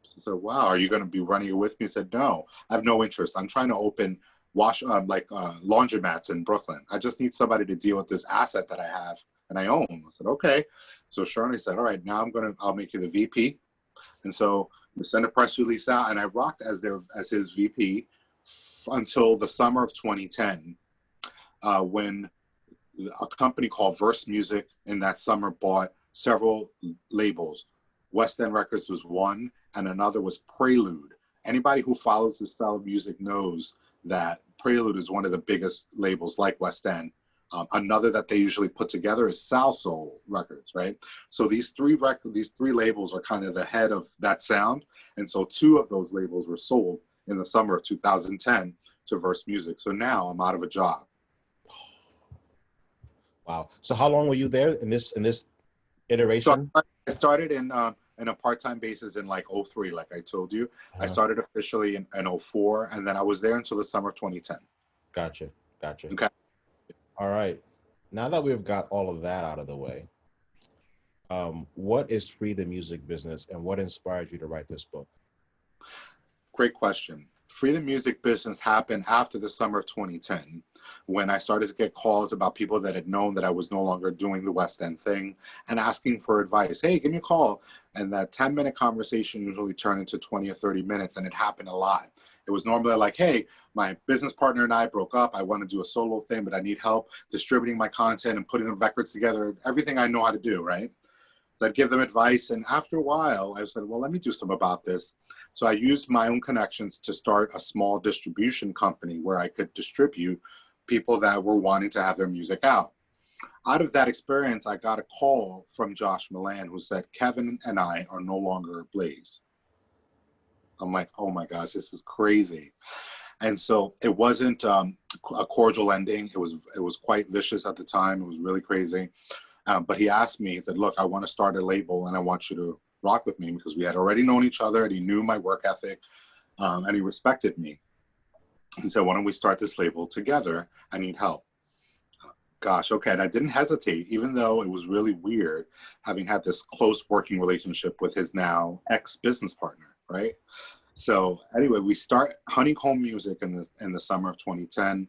I said, wow, are you going to be running it with me? He said, no, I have no interest. I'm trying to open laundromats in Brooklyn. I just need somebody to deal with this asset that I have and I own. I said, okay. So Shirley said, all right, now I'll make you the VP. And so we sent a press release out, and I rocked as his VP until the summer of 2010, when a company called Verse Music in that summer bought several labels. West End Records was one, and another was Prelude. Anybody who follows this style of music knows that Prelude is one of the biggest labels like West End. Another that they usually put together is Soul Records, right? So these three labels are kind of the head of that sound. And so two of those labels were sold in the summer of 2010 to Verse Music. So now I'm out of a job. Wow. So how long were you there in this iteration? So I started in a part-time basis in like 03, like I told you. I started officially in 04, and then I was there until the summer of 2010. Gotcha. Okay. All right. Now that we've got all of that out of the way, what is Free the Music Business, and what inspired you to write this book? Great question. Free the Music Business happened after the summer of 2010, when I started to get calls about people that had known that I was no longer doing the West End thing and asking for advice. Hey, give me a call. And that 10-minute conversation usually turned into 20 or 30 minutes, and it happened a lot. It was normally like, hey, my business partner and I broke up. I want to do a solo thing, but I need help distributing my content and putting the records together, everything I know how to do, right? So I'd give them advice. And after a while, I said, well, let me do something about this. So I used my own connections to start a small distribution company where I could distribute people that were wanting to have their music out. Out of that experience, I got a call from Josh Milan, who said, Kevin and I are no longer Blaze. I'm like, oh my gosh, this is crazy. And so it wasn't a cordial ending. It was quite vicious at the time. It was really crazy. But he asked me, he said, look, I want to start a label and I want you to rock with me, because we had already known each other and he knew my work ethic and he respected me. He said, why don't we start this label together? I need help. Gosh, okay. And I didn't hesitate, even though it was really weird having had this close working relationship with his now ex-business partner, right? So anyway, we start Honeycomb Music in the summer of 2010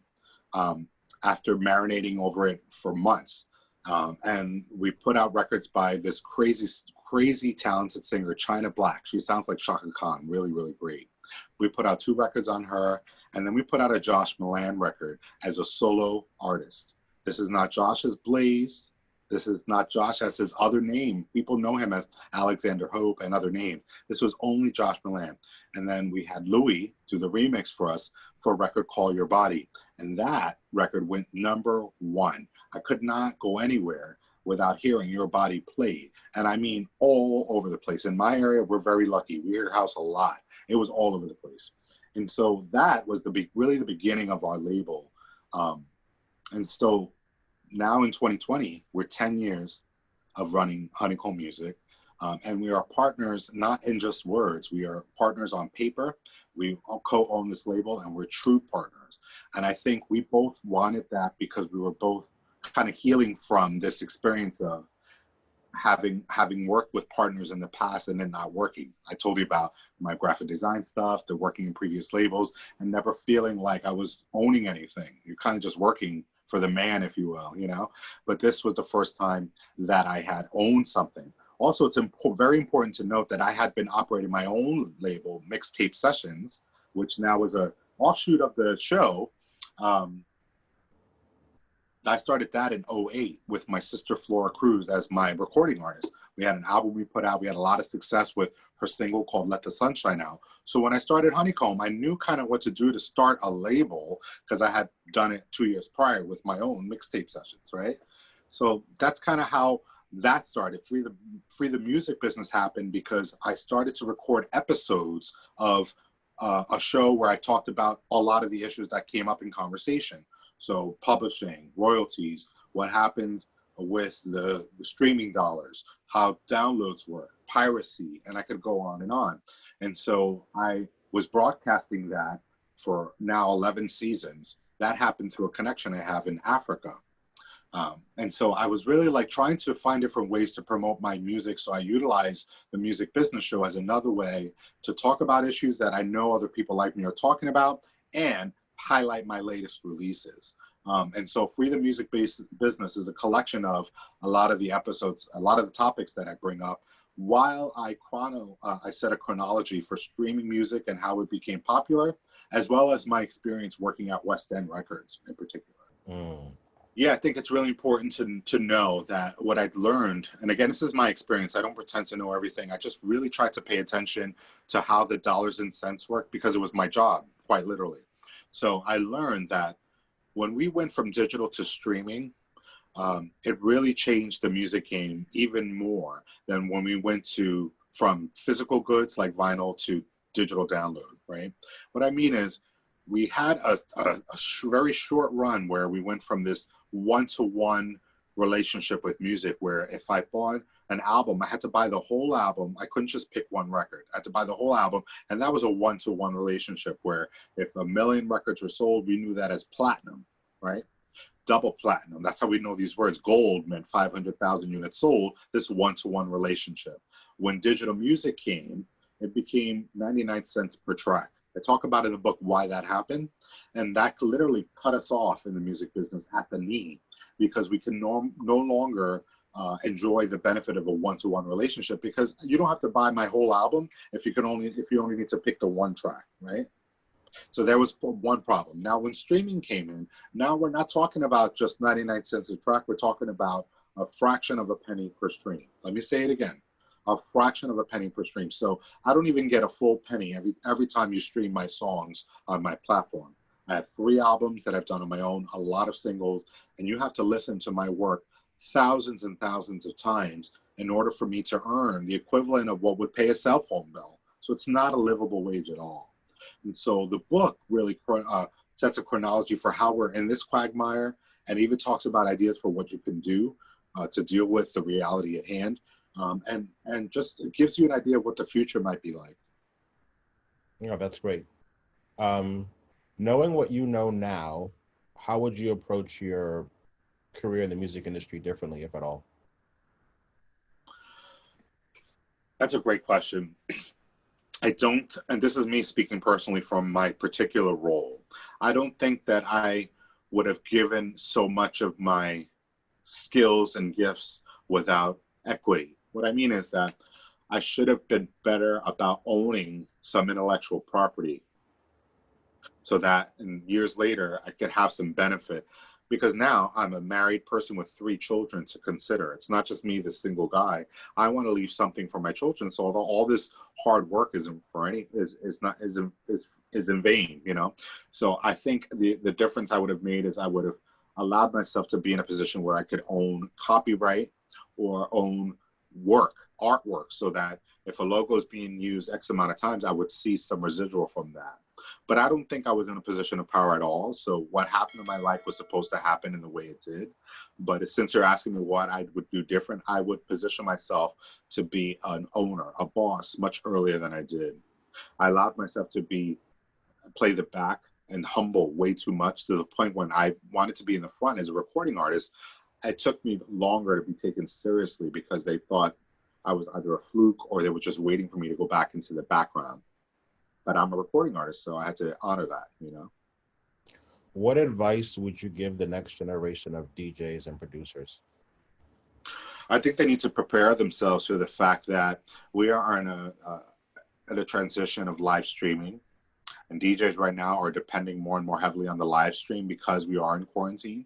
after marinating over it for months. And we put out records by this crazy talented singer, China Black. She sounds like Shaka Khan, really, really great. We put out 2 records on her, and then we put out a Josh Milan record as a solo artist. This is not Josh as Blaze. This is not Josh as his other name. People know him as Alexander Hope and other names. This was only Josh Milan. And then we had Louis do the remix for us for a record called Your Body. And that record went #1. I could not go anywhere without hearing Your Body played. And I mean all over the place. In my area, we're very lucky. We hear house a lot. It was all over the place. And so that was really the beginning of our label. And so now in 2020, we're 10 years of running Honeycomb Music. And we are partners, not in just words. We are partners on paper. We co-own this label, and we're true partners. And I think we both wanted that because we were both kind of healing from this experience of having worked with partners in the past and then not working. I told you about my graphic design stuff, the working in previous labels, and never feeling like I was owning anything. You're kind of just working for the man, if you will, you know? But this was the first time that I had owned something. Also, it's very important to note that I had been operating my own label, Mixtape Sessions, which now is an offshoot of the show. I started that in 2008 with my sister Flora Cruz as my recording artist. We had an album we put out. We had a lot of success with her single called Let the Sunshine Out. So when I started Honeycomb, I knew kind of what to do to start a label because I had done it 2 years prior with my own Mixtape Sessions, right? So that's kind of how that started. Free the Music business happened because I started to record episodes of a show where I talked about a lot of the issues that came up in conversation. So publishing, royalties, what happens with the streaming dollars, how downloads work, piracy, and I could go on and on. And so I was broadcasting that for now 11 seasons. That happened through a connection I have in Africa. And so I was really like trying to find different ways to promote my music. So I utilized the music business show as another way to talk about issues that I know other people like me are talking about and highlight my latest releases. And so Free the Music Business is a collection of a lot of the episodes, a lot of the topics that I bring up, while I set a chronology for streaming music and how it became popular, as well as my experience working at West End Records in particular. Yeah, I think it's really important to know that what I'd learned, and again, this is my experience. I don't pretend to know everything. I just really tried to pay attention to how the dollars and cents work because it was my job, quite literally. So I learned that when we went from digital to streaming, it really changed the music game even more than when we went from physical goods like vinyl to digital download, right? What I mean is we had a very short run where we went from this one-to-one relationship with music where if I bought an album, I had to buy the whole album. I couldn't just pick one record. I had to buy the whole album. And that was a one-to-one relationship where if 1 million records were sold, we knew that as platinum, right? Double platinum. That's how we know these words. Gold meant 500,000 units sold, this one-to-one relationship. When digital music came, it became 99 cents per track. I talk about in the book why that happened, and that literally cut us off in the music business at the knee because we can no longer enjoy the benefit of a one-to-one relationship because you don't have to buy my whole album if you only need to pick the one track, right? So there was one problem. Now, when streaming came in, now we're not talking about just 99 cents a track. We're talking about a fraction of a penny per stream. Let me say it again. A fraction of a penny per stream. So I don't even get a full penny every time you stream my songs on my platform. I have 3 albums that I've done on my own, a lot of singles, and you have to listen to my work thousands and thousands of times in order for me to earn the equivalent of what would pay a cell phone bill. So it's not a livable wage at all. And so the book really sets a chronology for how we're in this quagmire and even talks about ideas for what you can do to deal with the reality at hand. And just it gives you an idea of what the future might be like. Yeah, that's great. Knowing what you know now, how would you approach your career in the music industry differently, if at all? That's a great question. I don't, and this is me speaking personally from my particular role, I don't think that I would have given so much of my skills and gifts without equity. What I mean is that I should have been better about owning some intellectual property so that years later I could have some benefit. Because now I'm a married person with 3 children to consider. It's not just me, the single guy. I want to leave something for my children. So although all this hard work is in vain, you know. So I think the difference I would have made is I would have allowed myself to be in a position where I could own copyright or own artwork, so that if a logo is being used X amount of times, I would see some residual from that. But I don't think I was in a position of power at all. So what happened in my life was supposed to happen in the way it did. But since you're asking me what I would do different, I would position myself to be an owner, a boss, much earlier than I did. I allowed myself to play the back and humble way too much, to the point when I wanted to be in the front as a recording artist. It took me longer to be taken seriously because they thought I was either a fluke or they were just waiting for me to go back into the background. But I'm a recording artist, so I had to honor that, you know. What advice would you give the next generation of DJs and producers? I think they need to prepare themselves for the fact that we are in a transition of live streaming. And DJs right now are depending more and more heavily on the live stream because we are in quarantine.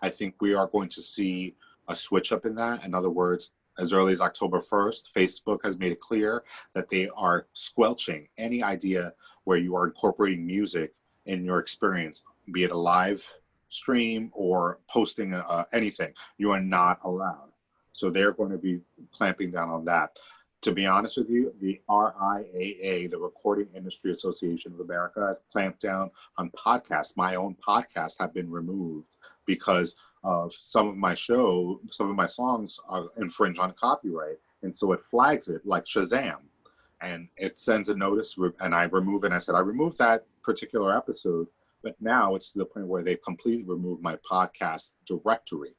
I think we are going to see a switch up in that. In other words, as early as October 1st, Facebook has made it clear that they are squelching any idea where you are incorporating music in your experience, be it a live stream or posting anything. You are not allowed. So they're going to be clamping down on that. To be honest with you, the RIAA, the Recording Industry Association of America, has clamped down on podcasts. My own podcasts have been removed because of some of my songs infringe on copyright. And so it flags it like Shazam. And it sends a notice, and I remove it. And I said, I removed that particular episode, but now it's to the point where they've completely removed my podcast directory.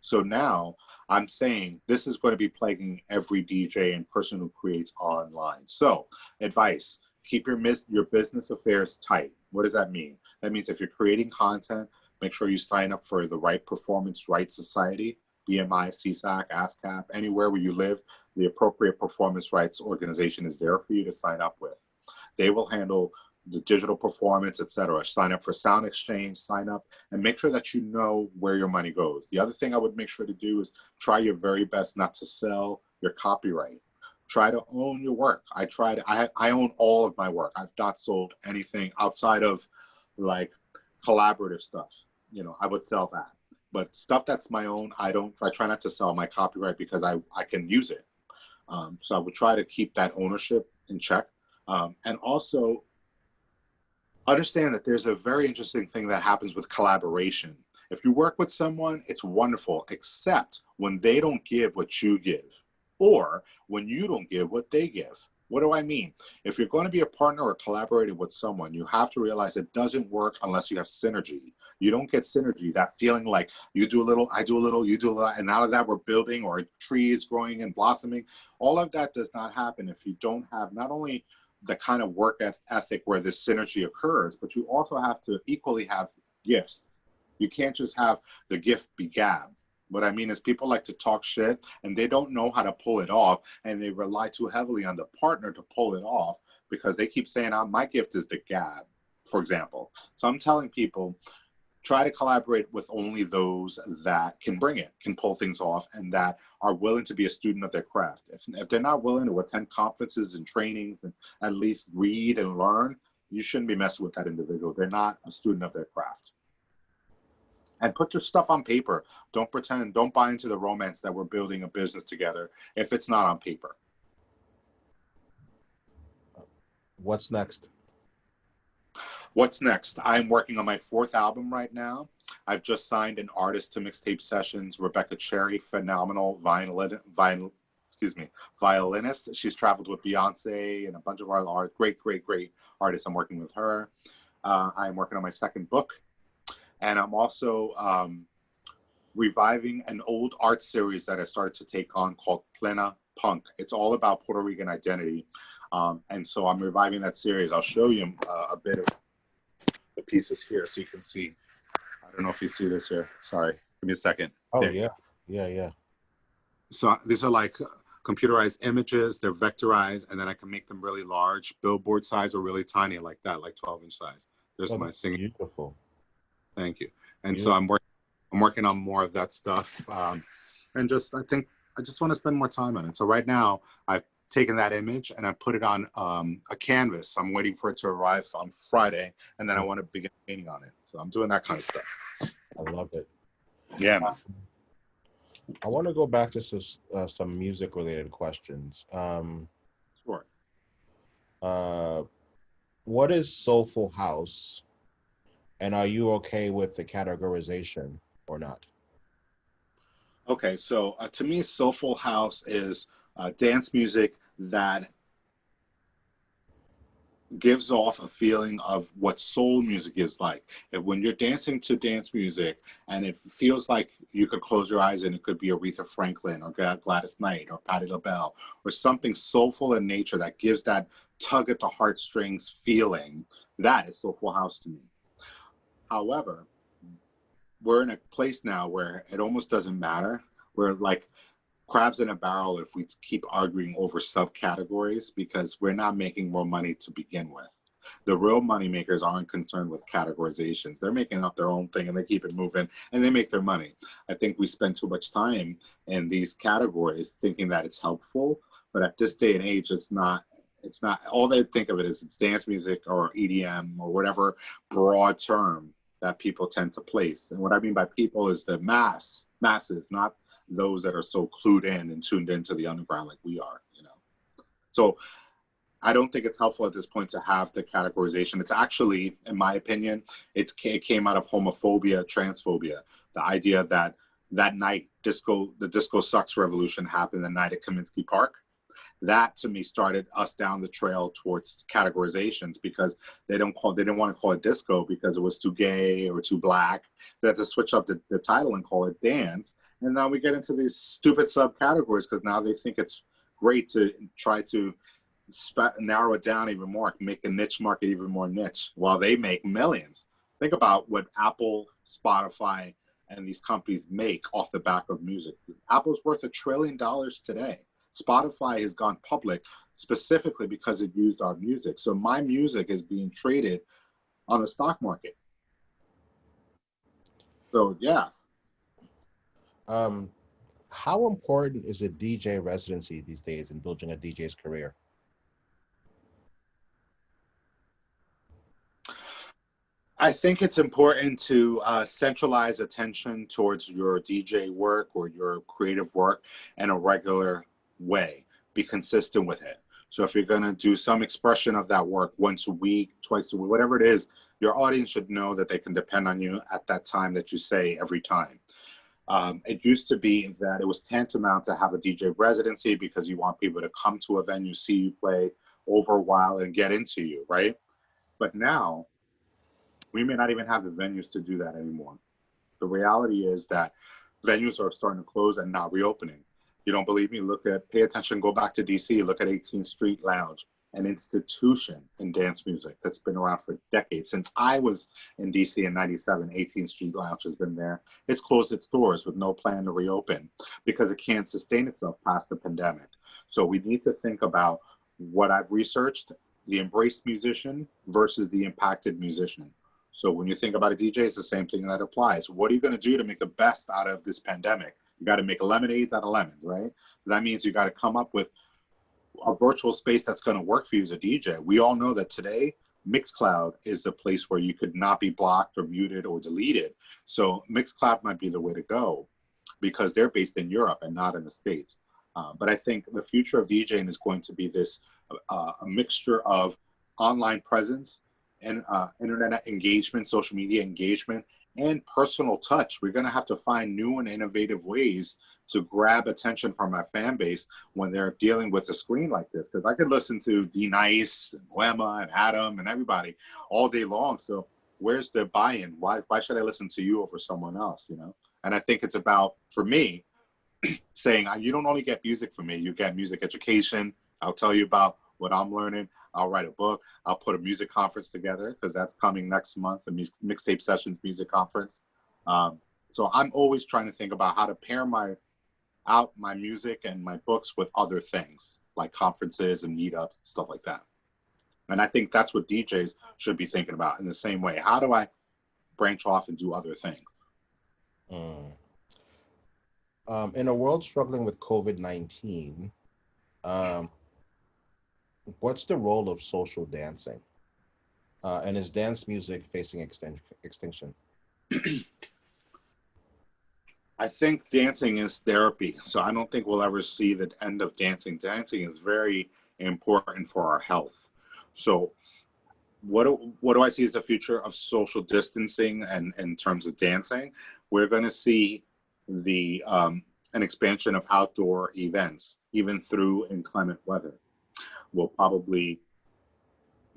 So now I'm saying this is going to be plaguing every DJ and person who creates online. So advice, keep your business affairs tight. What does that mean? That means if you're creating content, make sure you sign up for the right Performance Rights Society, BMI, CSAC, ASCAP, anywhere where you live. The appropriate performance rights organization is there for you to sign up with. They will handle the digital performance, etc. Sign up for Sound Exchange, sign up, and make sure that you know where your money goes. The other thing I would make sure to do is try your very best not to sell your copyright. Try to own your work. I own all of my work. I've not sold anything outside of like collaborative stuff. You know, I would sell that. But stuff that's my own, I try not to sell my copyright because I can use it. So I would try to keep that ownership in check. And also understand that there's a very interesting thing that happens with collaboration. If you work with someone, it's wonderful, except when they don't give what you give, or when you don't give what they give. What do I mean? If you're going to be a partner or collaborating with someone, you have to realize it doesn't work unless you have synergy. You don't get synergy, that feeling like you do a little, I do a little, you do a lot, and out of that we're building, or a tree is growing and blossoming. All of that does not happen if you don't have not only the kind of work ethic where this synergy occurs, but you also have to equally have gifts. You can't just have the gift be gab. What I mean is people like to talk shit and they don't know how to pull it off, and they rely too heavily on the partner to pull it off because they keep saying, my gift is the gab, for example. So I'm telling people, try to collaborate with only those that can bring it, can pull things off, and that are willing to be a student of their craft. If they're not willing to attend conferences and trainings and at least read and learn, you shouldn't be messing with that individual. They're not a student of their craft. And put your stuff on paper. Don't pretend, don't buy into the romance that we're building a business together if it's not on paper. What's next? What's next? I'm working on my 4th album right now. I've just signed an artist to Mixtape Sessions, Rebecca Cherry, phenomenal violinist. She's traveled with Beyonce and a bunch of other artists. Great artists. I'm working with her. I'm working on my 2nd book. And I'm also reviving an old art series that I started to take on called Plena Punk. It's all about Puerto Rican identity. And so I'm reviving that series. I'll show you a bit of the pieces here so you can see. I don't know if you see this here. Sorry. Give me a second. Oh, there. Yeah. So these are like computerized images. They're vectorized, and then I can make them really large, billboard size, or really tiny like that, like 12-inch size. There's my singing. Beautiful. Thank you. And so I'm working on more of that stuff. And I think I just want to spend more time on it. So right now I've taken that image and I put it on a canvas. I'm waiting for it to arrive on Friday, and then I want to begin painting on it. So I'm doing that kind of stuff. I love it. Yeah, man. I want to go back to some music related questions. Sure. What is Soulful House? And are you okay with the categorization or not? Okay, so to me, Soulful House is dance music that gives off a feeling of what soul music is like. And when you're dancing to dance music and it feels like you could close your eyes and it could be Aretha Franklin or Gladys Knight or Patti LaBelle or something soulful in nature that gives that tug at the heartstrings feeling, that is Soulful House to me. However, we're in a place now where it almost doesn't matter. We're like crabs in a barrel if we keep arguing over subcategories because we're not making more money to begin with. The real money makers aren't concerned with categorizations. They're making up their own thing and they keep it moving and they make their money. I think we spend too much time in these categories thinking that it's helpful, but at this day and age, it's not all they think of it is it's dance music or EDM or whatever broad term that people tend to place. And what I mean by people is the masses, not those that are so clued in and tuned into the underground like we are, you know. So I don't think it's helpful at this point to have the categorization. It's actually, in my opinion, it came out of homophobia, transphobia. The idea that that night the disco sucks revolution happened the night at Kaminsky Park. That to me started us down the trail towards categorizations, because they didn't want to call it disco because it was too gay or too black. They had to switch up the title and call it dance. And now we get into these stupid subcategories because now they think it's great to try to narrow it down even more, make a niche market even more niche, while they make millions. Think about what Apple, Spotify, and these companies make off the back of music. Apple's worth $1 trillion today. Spotify has gone public specifically because it used our music. So my music is being traded on the stock market. So yeah. How important is a DJ residency these days in building a DJ's career? I think it's important to centralize attention towards your DJ work or your creative work in a regular way. Be consistent with it. So if you're going to do some expression of that work once a week, twice a week, whatever it is, your audience should know that they can depend on you at that time that you say every time. It used to be that it was tantamount to have a DJ residency because you want people to come to a venue, see you play over a while and get into you, right? But now, we may not even have the venues to do that anymore. The reality is that venues are starting to close and not reopening. You don't believe me? Pay attention, go back to DC, look at 18th Street Lounge, an institution in dance music that's been around for decades. Since I was in DC in 97, 18th Street Lounge has been there. It's closed its doors with no plan to reopen because it can't sustain itself past the pandemic. So we need to think about what I've researched, the embraced musician versus the impacted musician. So when you think about a DJ, it's the same thing that applies. What are you going to do to make the best out of this pandemic? You got to make lemonades out of lemons, right? That means you got to come up with a virtual space that's going to work for you as a DJ. We all know that today, Mixcloud is the place where you could not be blocked or muted or deleted. So Mixcloud might be the way to go because they're based in Europe and not in the States. But I think the future of DJing is going to be this a mixture of online presence and internet engagement, social media engagement, and personal touch. We're going to have to find new and innovative ways to grab attention from our fan base when they're dealing with a screen like this. Because I could listen to D Nice, and Wema, and Adam, and everybody all day long. So where's the buy-in? Why should I listen to you over someone else? You know. And I think it's about, for me, saying you don't only get music from me. You get music education. I'll tell you about what I'm learning. I'll write a book. I'll put a music conference together because that's coming next month, the Mixtape Sessions music conference. So I'm always trying to think about how to pair my music and my books with other things like conferences and meetups and stuff like that. And I think that's what DJs should be thinking about in the same way. How do I branch off and do other things? In a world struggling with COVID-19, what's the role of social dancing? And is dance music facing extinction? I think dancing is therapy. So I don't think we'll ever see the end of dancing. Dancing is very important for our health. So what do I see as the future of social distancing and in terms of dancing? We're going to see an expansion of outdoor events, even through inclement weather. We'll probably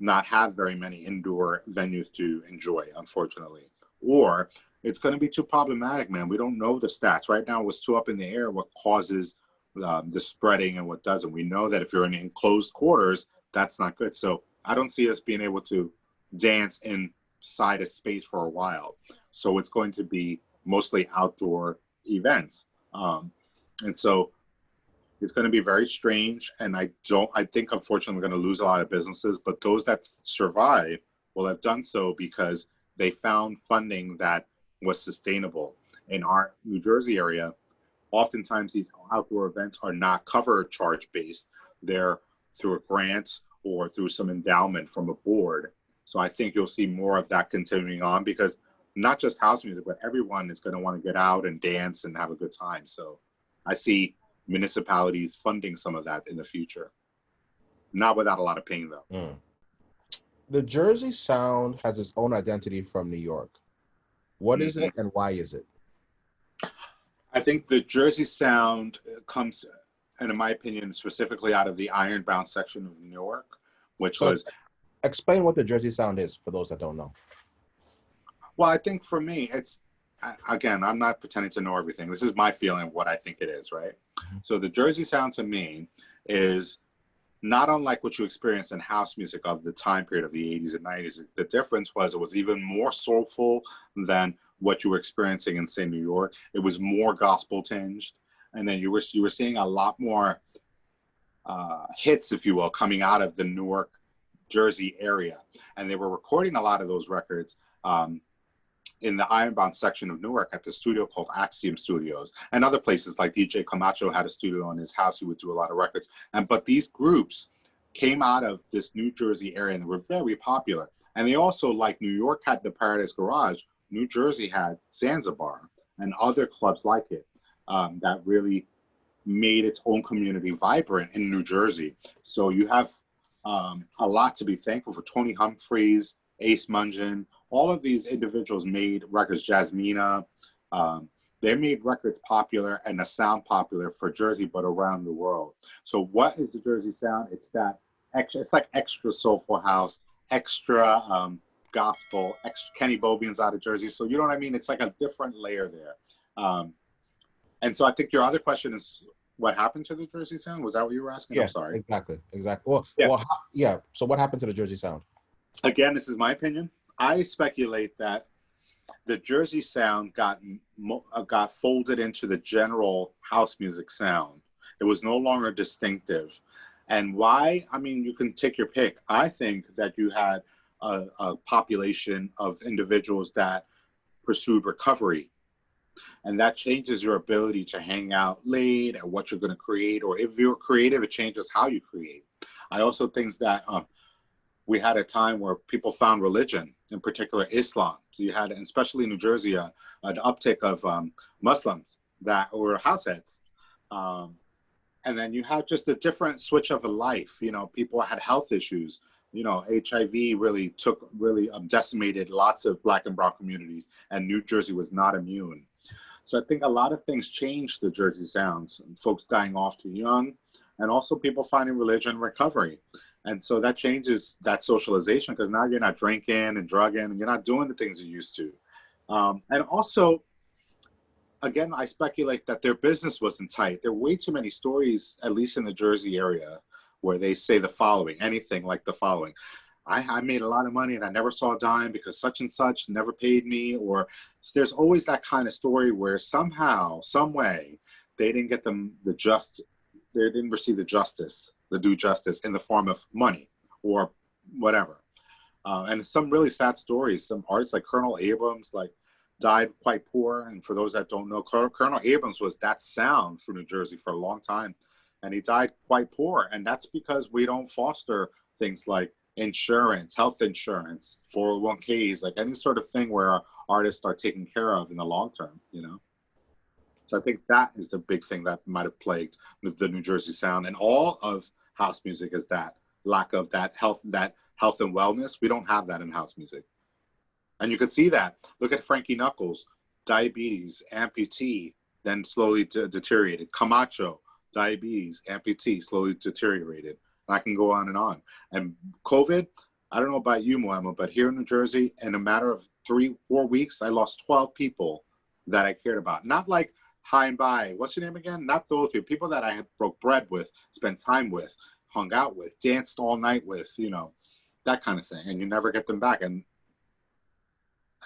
not have very many indoor venues to enjoy, unfortunately. Or it's going to be too problematic, man. We don't know the stats. Right now, it's too up in the air what causes the spreading and what doesn't. We know that if you're in enclosed quarters, that's not good. So I don't see us being able to dance inside a space for a while. So it's going to be mostly outdoor events. And so it's going to be very strange. And I think, unfortunately, we're going to lose a lot of businesses. But those that survive will have done so because they found funding that was sustainable. In our New Jersey area, oftentimes these outdoor events are not cover charge based. They're through a grant or through some endowment from a board. So I think you'll see more of that continuing on because not just house music, but everyone is going to want to get out and dance and have a good time. So I see municipalities funding some of that in the future. Not without a lot of pain, though. Mm. The Jersey sound has its own identity from New York. What is it and why is it? I think the Jersey sound comes, and in my opinion, specifically out of the Ironbound section of New York, which was... Explain what the Jersey sound is for those that don't know. Well, I think for me, it's, again, I'm not pretending to know everything. This is my feeling of what I think it is, right? So the Jersey sound to me is not unlike what you experience in house music of the time period of the 80s and 90s. The difference was it was even more soulful than what you were experiencing in, say, New York. It was more gospel tinged. And then you were seeing a lot more hits, if you will, coming out of the Newark, Jersey area. And they were recording a lot of those records in the Ironbound section of Newark at the studio called Axiom Studios, and other places like DJ Camacho had a studio in his house. He would do a lot of records. But these groups came out of this New Jersey area and they were very popular. And they also, like New York had the Paradise Garage, New Jersey had Zanzibar and other clubs like it that really made its own community vibrant in New Jersey. So you have a lot to be thankful for. Tony Humphreys, Ace Mungeon, all of these individuals made records. Jasmina, they made records popular and the sound popular for Jersey, but around the world. So what is the Jersey sound? It's that extra, it's like extra soulful house, extra gospel, extra Kenny Bobian's out of Jersey. So you know what I mean? It's like a different layer there. And so I think your other question is what happened to the Jersey sound? Was that what you were asking? Yeah, I'm sorry. Exactly. Yeah. So what happened to the Jersey sound? Again, this is my opinion. I speculate that the Jersey sound got folded into the general house music sound. It was no longer distinctive. And why? I mean, you can take your pick. I think that you had a population of individuals that pursued recovery. And that changes your ability to hang out late and what you're going to create. Or if you're creative, it changes how you create. I also think that we had a time where people found religion, in particular Islam. So you had, especially in New Jersey, an uptick of Muslims that were househeads. And then you had just a different switch of a life. You know, people had health issues. You know, HIV really decimated lots of Black and brown communities, and New Jersey was not immune. So I think a lot of things changed the Jersey sounds, folks dying off too young, and also people finding religion recovery. And so that changes that socialization, because now you're not drinking and drugging and you're not doing the things you used to. And also, again, I speculate that their business wasn't tight. There were way too many stories, at least in the Jersey area, where they say the following, anything like the following. I made a lot of money and I never saw a dime because such and such never paid me. Or there's always that kind of story where somehow, some way, they didn't get they didn't receive the due justice in the form of money or whatever. And some really sad stories. Some artists like Colonel Abrams died quite poor. And for those that don't know, Colonel Abrams was that sound for New Jersey for a long time. And he died quite poor. And that's because we don't foster things like insurance, health insurance, 401ks, like any sort of thing where artists are taken care of in the long term, you know? So I think that is the big thing that might have plagued the New Jersey sound. And all of house music is that lack of that health and wellness. We don't have that in house music. And you could see that. Look at Frankie Knuckles, diabetes, amputee, then slowly deteriorated. Camacho, diabetes, amputee, slowly deteriorated. And I can go on and on. And COVID, I don't know about you, Moema, but here in New Jersey, in a matter of 3-4 weeks, I lost 12 people that I cared about. Not like high and by, what's your name again? Not those people that I had broke bread with, spent time with, hung out with, danced all night with, you know, that kind of thing. And you never get them back. And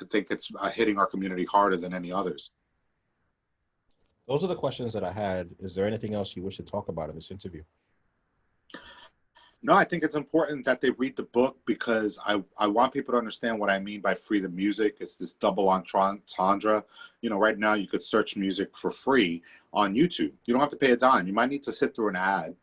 I think it's hitting our community harder than any others. Those are the questions that I had. Is there anything else you wish to talk about in this interview? No, I think it's important that they read the book because I want people to understand what I mean by free the music. It's this double entendre. You know, right now you could search music for free on YouTube. You don't have to pay a dime. You might need to sit through an ad,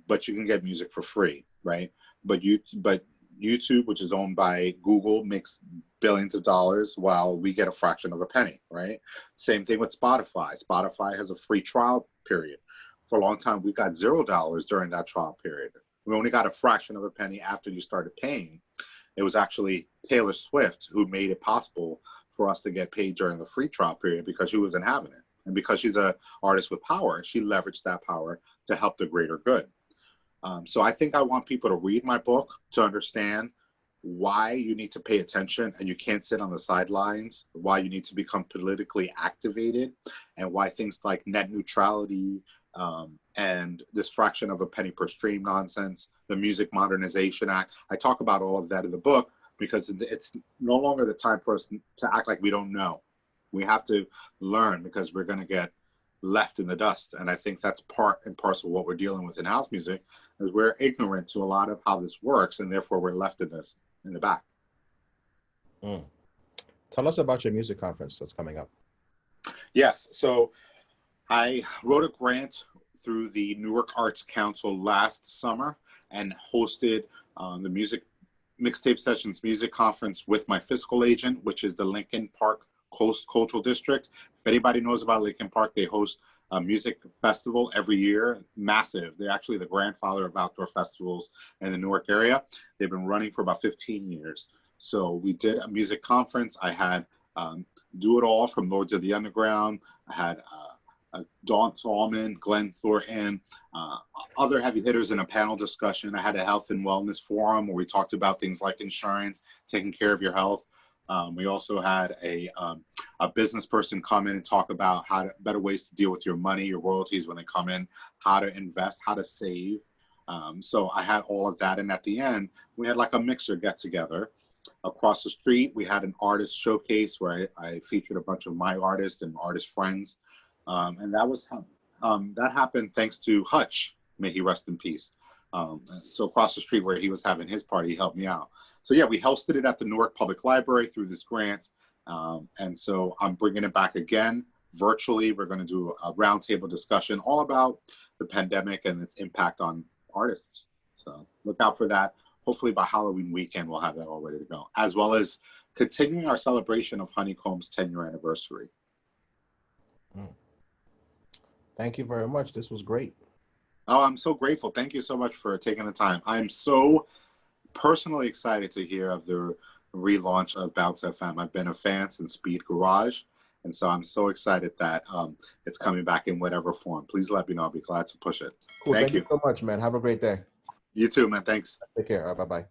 but you can get music for free, right? But YouTube, which is owned by Google, makes billions of dollars while we get a fraction of a penny, right? Same thing with Spotify. Spotify has a free trial period. For a long time, we got $0 during that trial period. We only got a fraction of a penny after you started paying. It was actually Taylor Swift who made it possible for us to get paid during the free trial period because she wasn't having it. And because she's an artist with power, she leveraged that power to help the greater good. So I think I want people to read my book to understand why you need to pay attention and you can't sit on the sidelines, why you need to become politically activated, and why things like net neutrality and this fraction of a penny per stream nonsense, the Music Modernization Act. I talk about all of that in the book because it's no longer the time for us to act like we don't know. We have to learn because we're going to get left in the dust. And I think that's part and parcel of what we're dealing with in house music, is we're ignorant to a lot of how this works, and therefore we're left in this in the back. Tell us about your music conference that's coming up. Yes, so I wrote a grant through the Newark Arts Council last summer and hosted the Mixtape Sessions music conference with my fiscal agent, which is the Lincoln Park Coast Cultural District. If anybody knows about Lincoln Park, they host a music festival every year, massive. They're actually the grandfather of outdoor festivals in the Newark area. They've been running for about 15 years. So we did a music conference. I had Do It All from Lords of the Underground. I had Dawn Tallman, Glenn Thornton, other heavy hitters in a panel discussion. I had a health and wellness forum where we talked about things like insurance, taking care of your health. We also had a business person come in and talk about better ways to deal with your money, your royalties when they come in, how to invest, how to save. So I had all of that. And at the end, we had like a mixer get together. Across the street, we had an artist showcase where I featured a bunch of my artists and artist friends. And that happened thanks to Hutch, may he rest in peace. So across the street where he was having his party, he helped me out. So yeah, we hosted it at the Newark Public Library through this grant. And so I'm bringing it back again virtually. We're going to do a roundtable discussion all about the pandemic and its impact on artists. So look out for that. Hopefully by Halloween weekend, we'll have that all ready to go, as well as continuing our celebration of Honeycomb's 10-year anniversary. Thank you very much. This was great. Oh, I'm so grateful. Thank you so much for taking the time. I'm so personally excited to hear of the relaunch of BounceFM. I've been a fan since Speed Garage, and so I'm so excited that it's coming back in whatever form. Please let me know. I'll be glad to push it. Cool. Thank you so much, man. Have a great day. You too, man. Thanks. Take care. Bye-bye.